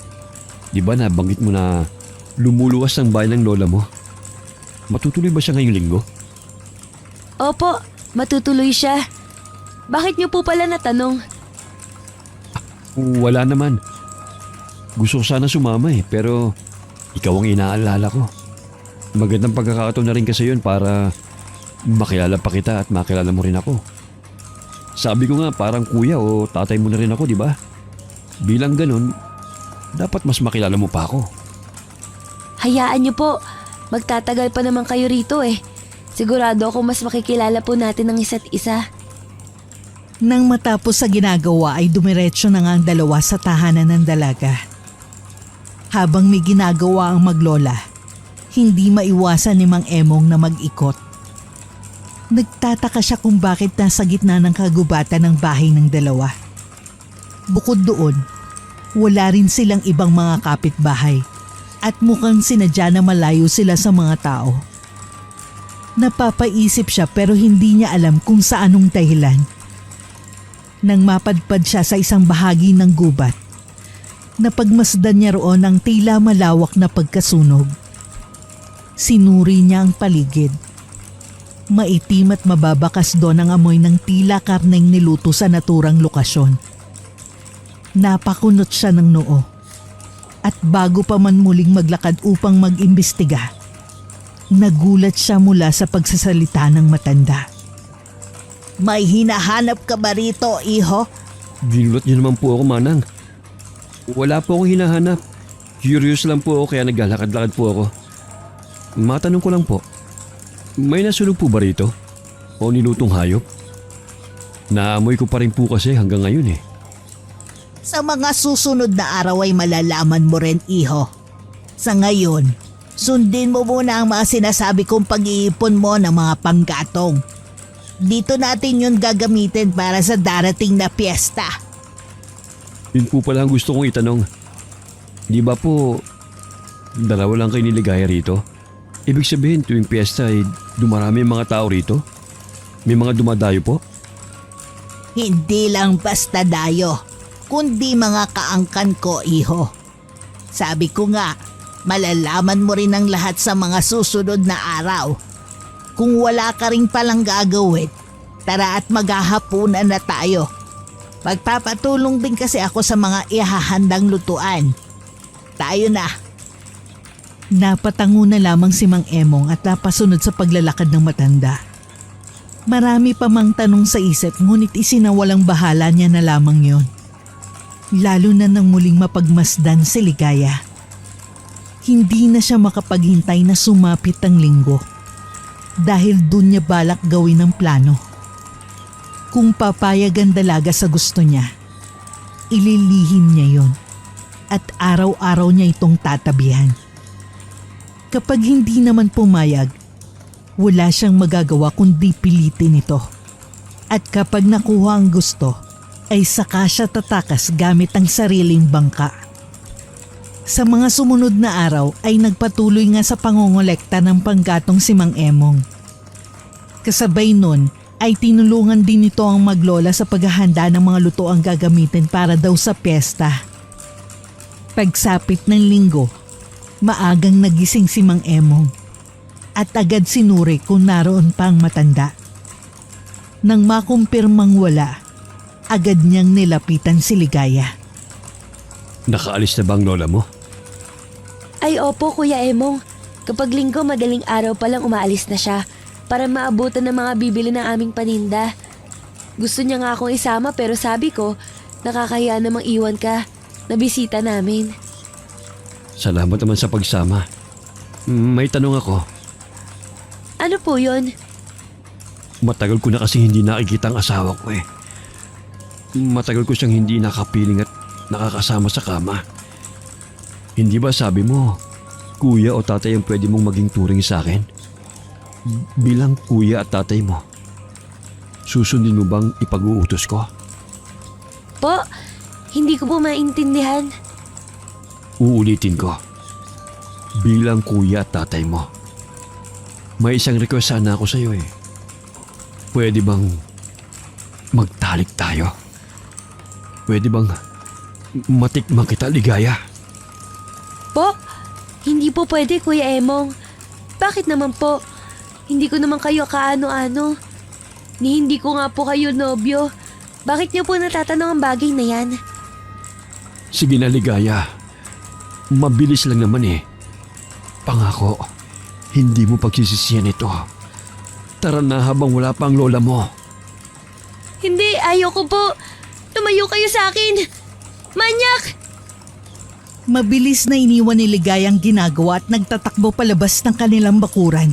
Di ba nabanggit mo na lumuluwas ng bayan ng lola mo? Matutuloy ba siya ngayong linggo? Opo, matutuloy siya. Bakit niyo po pala natanong? Wala naman. Gusto ko sana sumama eh pero ikaw ang inaalala ko. Magandang pagkakataon na rin kasi yun para makilala pa kita at makilala mo rin ako. Sabi ko nga parang kuya o tatay mo na rin ako, di ba? Bilang ganun, dapat mas makilala mo pa ako. Hayaan niyo po. Magtatagal pa naman kayo rito eh. Sigurado ako mas makikilala po natin ang isa't isa. Nang matapos sa ginagawa ay dumiretso na nga ang dalawa sa tahanan ng dalaga. Habang may ginagawa ang maglola, hindi maiwasan ni Mang Emong na mag-ikot. Nagtataka siya kung bakit nasa gitna ng kagubatan ng bahay ng dalawa. Bukod doon, Wala rin silang ibang mga kapitbahay at mukhang sinadya na malayo sila sa mga tao. Napapaisip siya pero hindi niya alam kung sa anong dahilan. Nang mapadpad siya sa isang bahagi ng gubat, napagmasdan niya roon ang tila malawak na pagkasunog. Sinuri niya ang paligid. Maitim at mababakas doon ang amoy ng tila karneng niluto sa naturang lokasyon. Napakunot siya ng noo. At bago pa man muling maglakad upang mag-imbestiga, nagulat siya mula sa pagsasalita ng matanda. May hinahanap ka ba rito, iho? Ginulat niyo naman po ako, Manang. Wala po akong hinahanap. Curious lang po ako kaya naglalakad-lakad po ako. Matanong ko lang po, may nasunog po ba rito? O nilutong hayop? Naamoy ko pa rin po kasi hanggang ngayon eh. Sa mga susunod na araw ay malalaman mo rin, iho. Sa ngayon, sundin mo muna ang mga sinasabi kong pag-iipon mo ng mga panggatong. Dito natin yun gagamitin para sa darating na piyesta. Yun po pala ang gusto kong itanong. Di ba po, dalawa lang kayo niligaya rito? Ibig sabihin tuwing piyesta ay dumarami ang mga tao rito? May mga dumadayo po? Hindi lang basta dayo, kundi mga kaangkan ko, iho. Sabi ko nga, malalaman mo rin ang lahat sa mga susunod na araw. Kung wala ka rin palang gagawin, tara at maghahapunan na tayo. Magpapatulong din kasi ako sa mga ihahandang lutuan. Tayo na. Napatango na lamang si Mang Emong at napasunod sa paglalakad ng matanda. Marami pa mang tanong sa isip ngunit isinawalang bahala niya na lamang yon. Lalo na nang muling mapagmasdan si Ligaya. Hindi na siya makapaghintay na sumapit ang linggo. Dahil dun niya balak gawin ang plano. Kung papayag ang dalaga sa gusto niya, ililihim niya yon at araw-araw niya itong tatabihan. Kapag hindi naman pumayag, wala siyang magagawa kundi pilitin ito. At kapag nakuha ang gusto, ay saka siya tatakas gamit ang sariling bangka. Sa mga sumunod na araw ay nagpatuloy nga sa pangongolekta ng panggatong si Mang Emong. Kasabay nun ay tinulungan din nito ang maglola sa paghahanda ng mga lutoang gagamitin para daw sa piyesta. Pagsapit ng linggo, maagang nagising si Mang Emong at agad sinuri kung naroon pa ang matanda. Nang makumpirmang wala, agad niyang nilapitan si Ligaya. Nakaalis na ba ang lola mo? Ay opo, Kuya Emong. Kapag linggo, madaling araw pa lang umaalis na siya para maabutan ng mga bibili ng aming paninda. Gusto niya nga akong isama pero sabi ko, nakakahiya namang iwan ka na bisita namin. Salamat naman sa pagsama. May tanong ako. Ano po yun? Matagal ko na kasi hindi nakikita ang asawa ko eh. Matagal ko siyang hindi nakapiling at nakakasama sa kama. Hindi ba sabi mo, kuya o tatay ang pwede mong maging turing sa akin? Bilang kuya at tatay mo, susundin mo bang ipag-uutos ko? Po, hindi ko po maintindihan. Uulitin ko. Bilang kuya at tatay mo, may isang request sana ako sa iyo eh. Pwede bang magtalik tayo? Pwede bang matikman kita, Ligaya? Po, hindi po pwede, Kuya Emong. Bakit naman po? Hindi ko naman kayo kaano-ano. Ni hindi ko nga po kayo nobyo. Bakit niyo po natatanong ang bagay na yan? Sige na, Ligaya. Mabilis lang naman eh. Pangako, hindi mo pagsisisihan ito. Tara na habang wala pa ang lola mo. Hindi, ayoko po. Tumayo kayo sa akin. Manyak! Mabilis na iniwan ni Ligaya ang ginagawa at nagtatakbo palabas ng kanilang bakuran.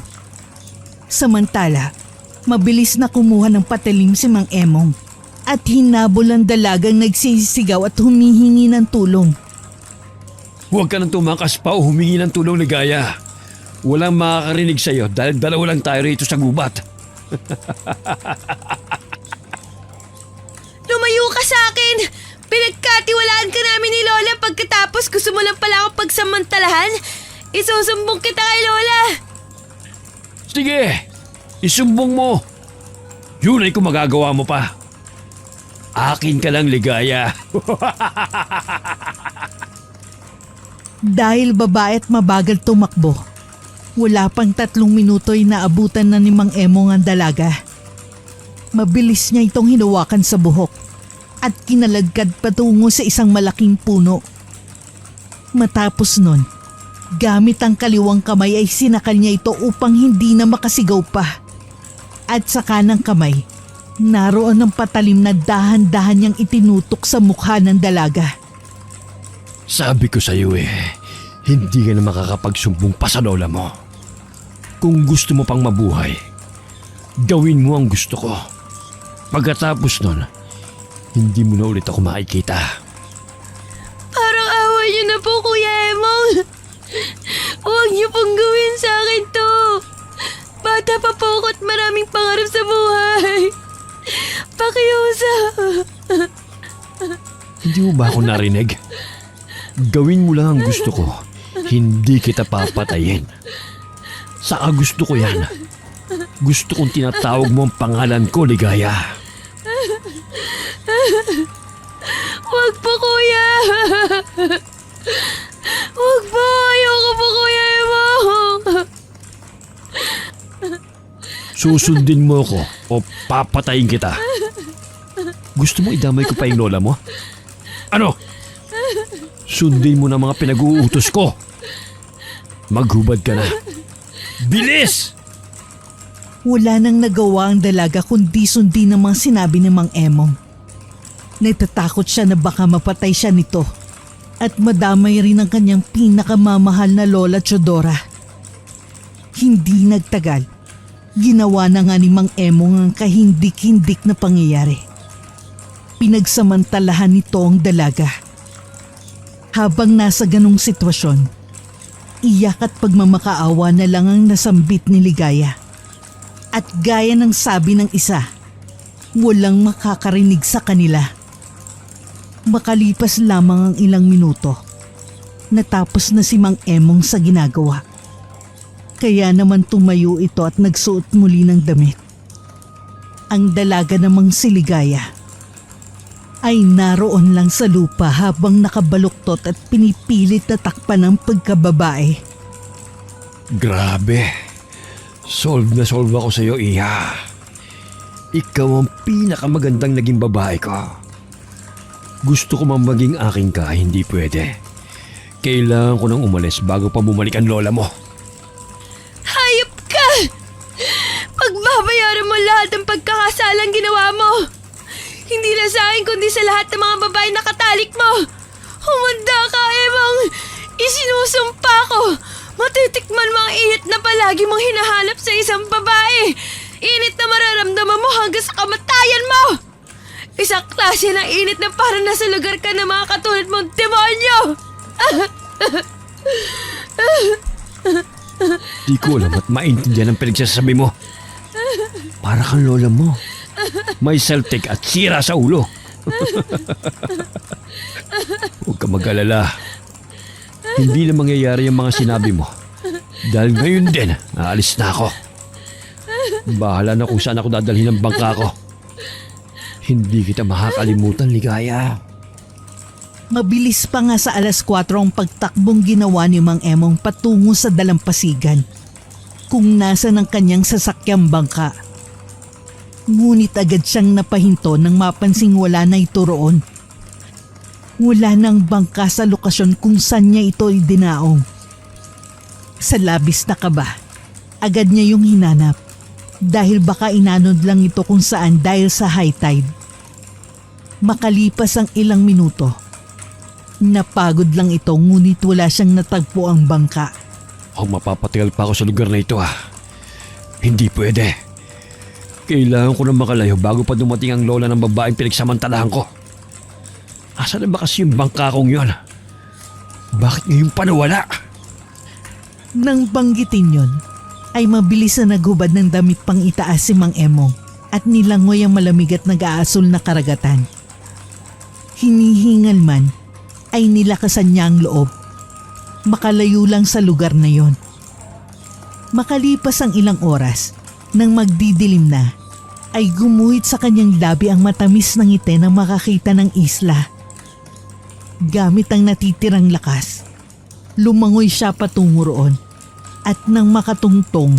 Samantala, mabilis na kumuha ng patalim si Mang Emong at hinabol ang dalagang nagsisigaw at humihingi ng tulong. Huwag ka nang tumakas pa o humingi ng tulong, Ligaya. Walang makakarinig sa iyo dahil dalawa lang tayo rito sa gubat. Lumayo ka sa akin! Pinagkatiwalaan ka namin ni Lola pagkatapos gusto mo lang pala akong pagsamantalahan? Isusumbong kita kay Lola. Sige, isumbong mo. Yun ay kung magagawa mo pa. Akin ka lang, Ligaya. Dahil babae at mabagal tumakbo, wala pang 3 minuto ay naabutan na ni Mang Emong ang dalaga. Mabilis niya itong hinawakan sa buhok at kinaladkad patungo sa isang malaking puno. Matapos nun, gamit ang kaliwang kamay ay sinakal niya ito upang hindi na makasigaw pa. At sa kanang kamay, naroon ang patalim na dahan-dahan niyang itinutok sa mukha ng dalaga. Sabi ko sa iyo hindi ka na makakapagsumbong pa sa lola mo. Kung gusto mo pang mabuhay, gawin mo ang gusto ko. Pagkatapos nun, hindi mo na ulit ako makikita. Parang awa niyo na po, Kuya Emong. Huwag niyo pong gawin sa akin to. Bata pa po ako at maraming pangarap sa buhay. Pakiusap. Hindi mo ba ako narinig? Gawin mo lang ang gusto ko. Hindi kita papatayin. Saka gusto ko yan. Gusto kong tinatawag mo ang pangalan ko, Ligaya. Huwag po, Kuya. Huwag po. Ayoko po, Kuya Emong. Susundin mo ako o papatayin kita. Gusto mo idamay ko pa yung lola mo? Ano? Sundin mo na mga pinag-uutos ko. Maghubad ka na. Bilis! Wala nang nagawa ang dalaga kundi sundin ang mga sinabi ni Mang Emong. Natatakot siya na baka mapatay siya nito at madamay rin ang kanyang pinakamamahal na Lola Chodora. Hindi nagtagal, ginawa na nga ni Mang Emong ang kahindik-hindik na pangyayari. Pinagsamantalahan nito ang dalaga. Habang nasa ganong sitwasyon, iyak at pagmamakaawa na lang ang nasambit ni Ligaya. At gaya ng sabi ng isa, walang makakarinig sa kanila. Makalipas lamang ang ilang minuto, natapos na si Mang Emong sa ginagawa. Kaya naman tumayo ito at nagsuot muli ng damit. Ang dalaga namang si Ligaya ay naroon lang sa lupa habang nakabaluktot at pinipilit na takpan ng pagkababae. Grabe. Solve na solve ako sa iyo, Iha. Ikaw ang pinakamagandang naging babae ko. Gusto ko mang maging aking ka, hindi pwede. Kailangan ko nang umalis bago pa bumalik ang lola mo. Hayop ka! Pagbabayaran mo lahat ng pagkakasalang ginawa mo. Hindi na sa akin kundi sa lahat ng mga babae na katalik mo. Humanda ka, Emong. Isinusumpa ko. Matitikman mo ang init na palagi mong hinahanap sa isang babae. Init na mararamdaman mo hanggang sa kamatayan mo. Isang klase ng init na parang nasa lugar ka ng mga katulad mong demonyo. Di ko alam at maintindihan ang pinagsasabi mo. Para kang lola mo. May saltik at sira sa ulo. Huwag ka mag-alala. Hindi na mangyayari ang mga sinabi mo. Dahil ngayon din, aalis na ako. Bahala na kung saan ako dadalhin ang bangka ko. Hindi kita makakalimutan, Ligaya. Mabilis pa nga sa 4:00 ang pagtakbong ginawa ni Mang Emong patungo sa dalampasigan kung nasa ng kanyang sasakyang bangka. Ngunit agad siyang napahinto nang mapansing wala na ito roon. Wala nang bangka sa lokasyon kung saan niya ito idinaong. Sa labis na kaba, agad niya yung hinanap dahil baka inanod lang ito kung saan dahil sa high tide. Makalipas ang ilang minuto, napagod lang ito ngunit wala siyang natagpo ang bangka. Kung mapapatagal pa ako sa lugar na ito hindi pwede. Kailangan ko na makalayo bago pa dumating ang lola ng babaeng pinagsamantalahan ko. Asan na ba kasi yung bangka kong yun? Bakit ngayon pa nawala? Nang banggitin yon, ay mabilis na naghubad ng damit pang itaas si Mang Emong at nilangoy ang malamig at nag-aasul na karagatan. Hinihingal man ay nilakasan niya ang loob. Makalayo lang sa lugar na yon. Makalipas ang ilang oras, nang magdidilim na, ay gumuhit sa kanyang labi ang matamis ng ngiti nang makakita ng isla. Gamit ang natitirang lakas, lumangoy siya patungo roon at nang makatungtong,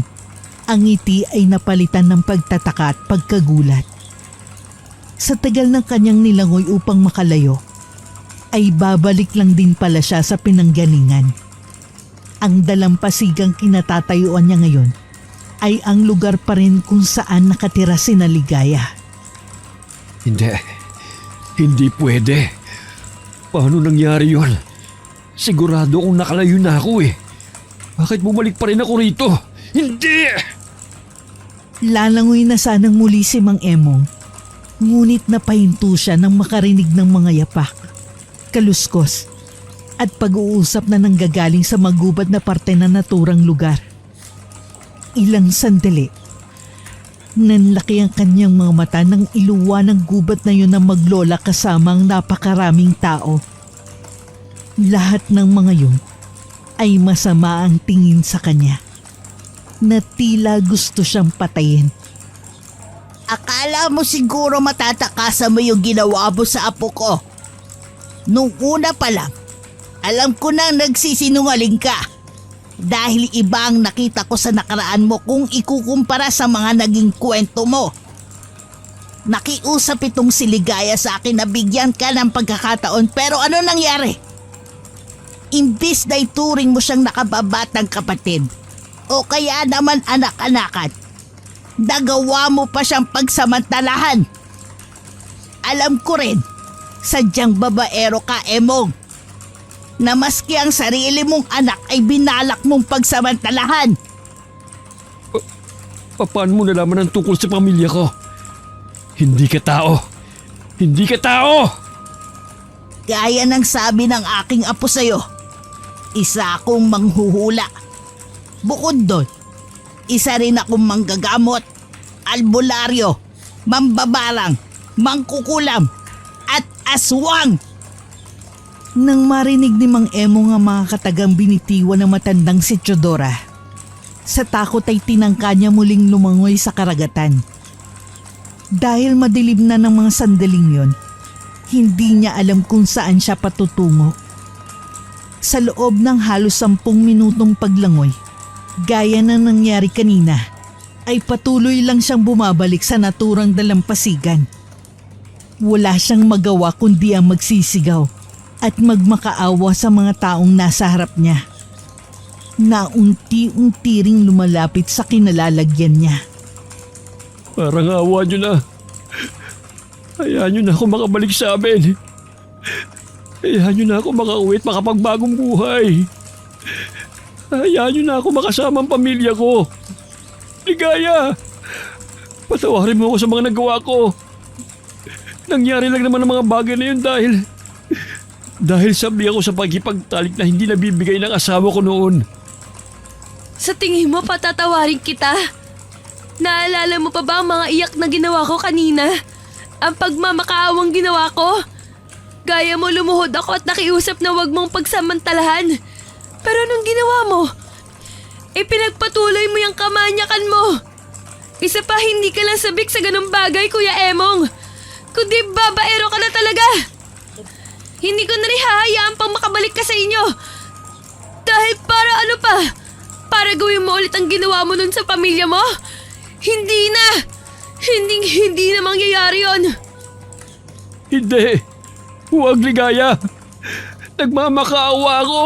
ang ngiti ay napalitan ng pagtataka at pagkagulat. Sa tagal ng kanyang nilangoy upang makalayo, ay babalik lang din pala siya sa pinanggalingan. Ang dalampasigang kinatatayuan niya ngayon ay ang lugar pa rin kung saan nakatira si Ligaya. Hindi pwede. Paano nangyari yon? Sigurado kung nakalayo na ako eh. Bakit bumalik pa rin ako rito? Hindi! Lalangoy na sanang muli si Mang Emong, ngunit napahinto siya nang makarinig ng mga yapak, kaluskos, at pag-uusap na nanggagaling sa magubad na parte na naturang lugar. Ilang sandali, nanlaki ang kanyang mga mata nang iluwa ng gubat na yun ng maglola kasama ang napakaraming tao. Lahat ng mga yun ay masama ang tingin sa kanya, na tila gusto siyang patayin. Akala mo siguro matatakasan mo yung ginawa mo sa apo ko. Nung una pa lang, alam ko nang nagsisinungaling ka. Dahil iba ang nakita ko sa nakaraan mo kung ikukumpara sa mga naging kwento mo. Nakiusap itong si Ligaya sa akin na bigyan ka ng pagkakataon, pero ano nangyari? Imbis na ituring mo siyang nakababatang kapatid o kaya naman anak-anakan, nagawa mo pa siyang pagsamantalahan. Alam ko rin, sadyang babaero ka, Emong, na maski ang sarili mong anak ay binalak mong pagsamantalahan. Paano mo nalaman ang tungkol sa pamilya ko? Hindi ka tao! Hindi ka tao! Gaya ng sabi ng aking apo sa'yo, isa akong manghuhula. Bukod doon, isa rin akong manggagamot, albularyo, mambabarang, mangkukulam, at aswang. Nang marinig ni Mang Emong ang mga katagang binitiwan ng matandang si Teodora, sa takot ay tinangka niya muling lumangoy sa karagatan. Dahil madilim na ng mga sandaling yon, hindi niya alam kung saan siya patutungo. Sa loob ng halos 10 minutong paglangoy, gaya ng nangyari kanina, ay patuloy lang siyang bumabalik sa naturang dalampasigan. Wala siyang magawa kundi ang magsisigaw at magmakaawa sa mga taong nasa harap niya, na unti-unti ring lumalapit sa kinalalagyan niya. Parang awa nyo na. Hayaan nyo na ako makabalik sa amin. Hayaan nyo na ako makauwi at makapagbagong buhay. Hayaan nyo na ako makasama ang pamilya ko. Ligaya! Patawarin mo ako sa mga nagawa ko. Nangyari lang naman ang mga bagay na yun dahil sabi ako sa pagkipagtalik na hindi nabibigay ng asawa ko noon. Sa tingin mo patatawarin kita? Naalala mo pa ba ang mga iyak na ginawa ko kanina? Ang pagmamakaawang ginawa ko? Gaya mo lumuhod ako at nakiusap na wag mong pagsamantalahan. Pero anong ginawa mo? Pinagpatuloy mo yung kamanyakan mo. Isa pa, hindi ka lang sabik sa ganung bagay, Kuya Emong. Kundi babaero ka na talaga. Hindi ko na rin hahayaan pang makabalik ka sa inyo. Dahil para ano pa? Para gawin mo ulit ang ginawa mo nun sa pamilya mo? Hindi na! Hindi na mangyayari yon. Hindi! Huwag, Ligaya! Nagmamakaawa ako!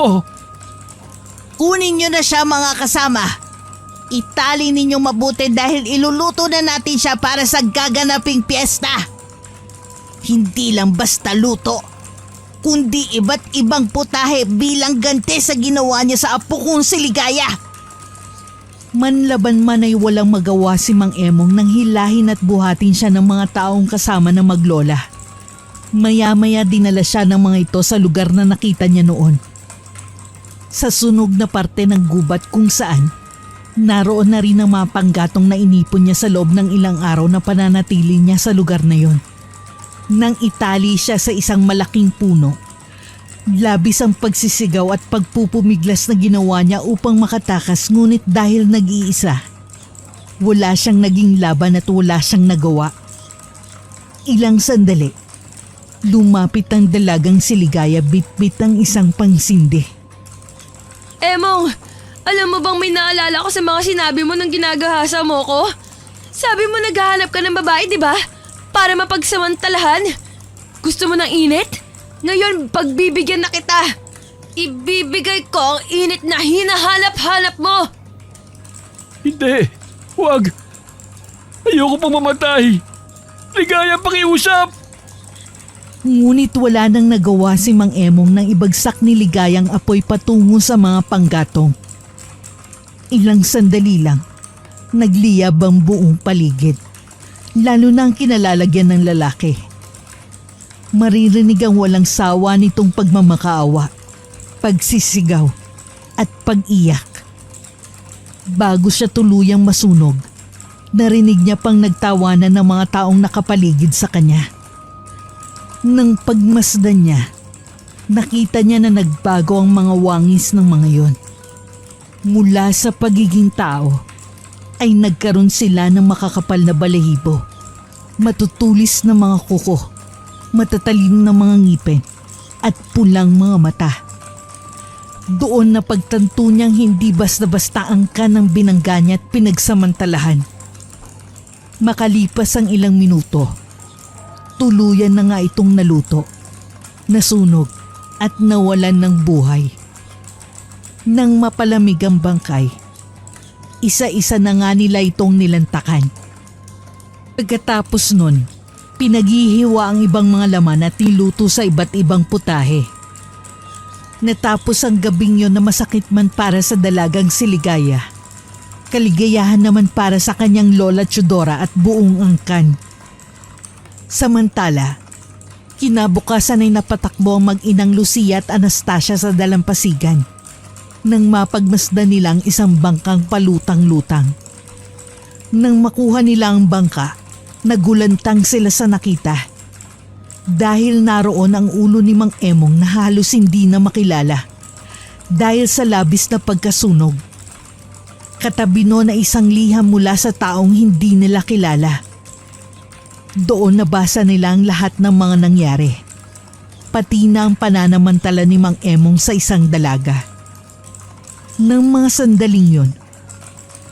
Kunin nyo na siya, mga kasama. Itali ninyong mabuti dahil iluluto na natin siya para sa gaganaping piyesta. Hindi lang basta luto, kundi iba't ibang putahe bilang ganti sa ginawa niya sa apo kong si Ligaya. Manlaban man ay walang magawa si Mang Emong nang hilahin at buhatin siya ng mga taong kasama ng maglola. Maya-maya dinala siya ng mga ito sa lugar na nakita niya noon. Sa sunog na parte ng gubat kung saan, naroon na rin ang mga panggatong na inipon niya sa loob ng ilang araw na pananatili niya sa lugar na yon. Nang itali siya sa isang malaking puno, labis ang pagsisigaw at pagpupumiglas na ginawa niya upang makatakas, ngunit dahil nag-iisa, wala siyang naging laban at wala siyang nagawa. Ilang sandali, lumapit ang dalagang si Ligaya bitbit ang isang pangsindi. Emong, alam mo bang may naalala ko sa mga sinabi mo nang ginagahasa mo ko? Sabi mo naghahanap ka ng babae, di ba? Para mapagsamantalahan. Gusto mo ng init? Ngayon, pagbibigyan na kita. Ibibigay ko ang init na hinahanap-hanap mo. Hindi! Huwag! Ayoko pang mamatay! Ligaya, pakiusap! Ngunit wala nang nagawa si Mang Emong nang ibagsak ni Ligayang apoy patungo sa mga panggatong. Ilang sandali lang, nagliyab ang buong paligid, lalo na ang kinalalagyan ng lalaki. Maririnig ang walang sawa nitong pagmamakaawa, pagsisigaw at pag-iyak. Bago siya tuluyang masunog, narinig niya pang nagtawanan ng mga taong nakapaligid sa kanya. Nang pagmasdan niya, nakita niya na nagbago ang mga wangis ng mga yon. Mula sa pagiging tao, ay nagkaroon sila ng makakapal na balahibo, matutulis na mga kuko, matatalim na mga ngipin, at pulang mga mata. Doon na pagtanto niyang hindi basta-basta angkan ang binangga niya at pinagsamantalahan. Makalipas ang ilang minuto, tuluyan na nga itong naluto, nasunog at nawalan ng buhay. Nang mapalamig ang bangkay, isa-isa na nga nila itong nilantakan. Pagkatapos nun, pinaghihiwa ang ibang mga laman at niluto sa iba't ibang putahe. Natapos ang gabing yon na masakit man para sa dalagang si Ligaya, kaligayahan naman para sa kanyang lola Chudora at buong angkan. Samantala, kinabukasan ay napatakbo ang mag-inang Lucia at Anastasia sa dalampasigan nang mapagmasdan nilang isang bangkang palutang-lutang. Nang makuha nila ang bangka, nagulantang sila sa nakita. Dahil naroon ang ulo ni Mang Emong na halos hindi na makilala dahil sa labis na pagkasunog. Katabi noon na isang liham mula sa taong hindi nila kilala. Doon nabasa nila ang lahat ng mga nangyari, pati na ang pananamantala ni Mang Emong sa isang dalaga. Nang mga sandaling yon,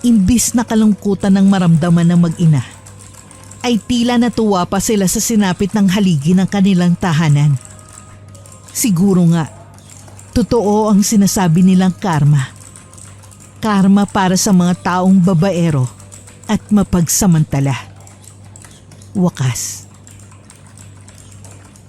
imbis na kalungkutan ng maramdaman ng mag-ina, ay tila natuwa pa sila sa sinapit ng haligi ng kanilang tahanan. Siguro nga, totoo ang sinasabi nilang karma. Karma para sa mga taong babaero at mapagsamantala. Wakas.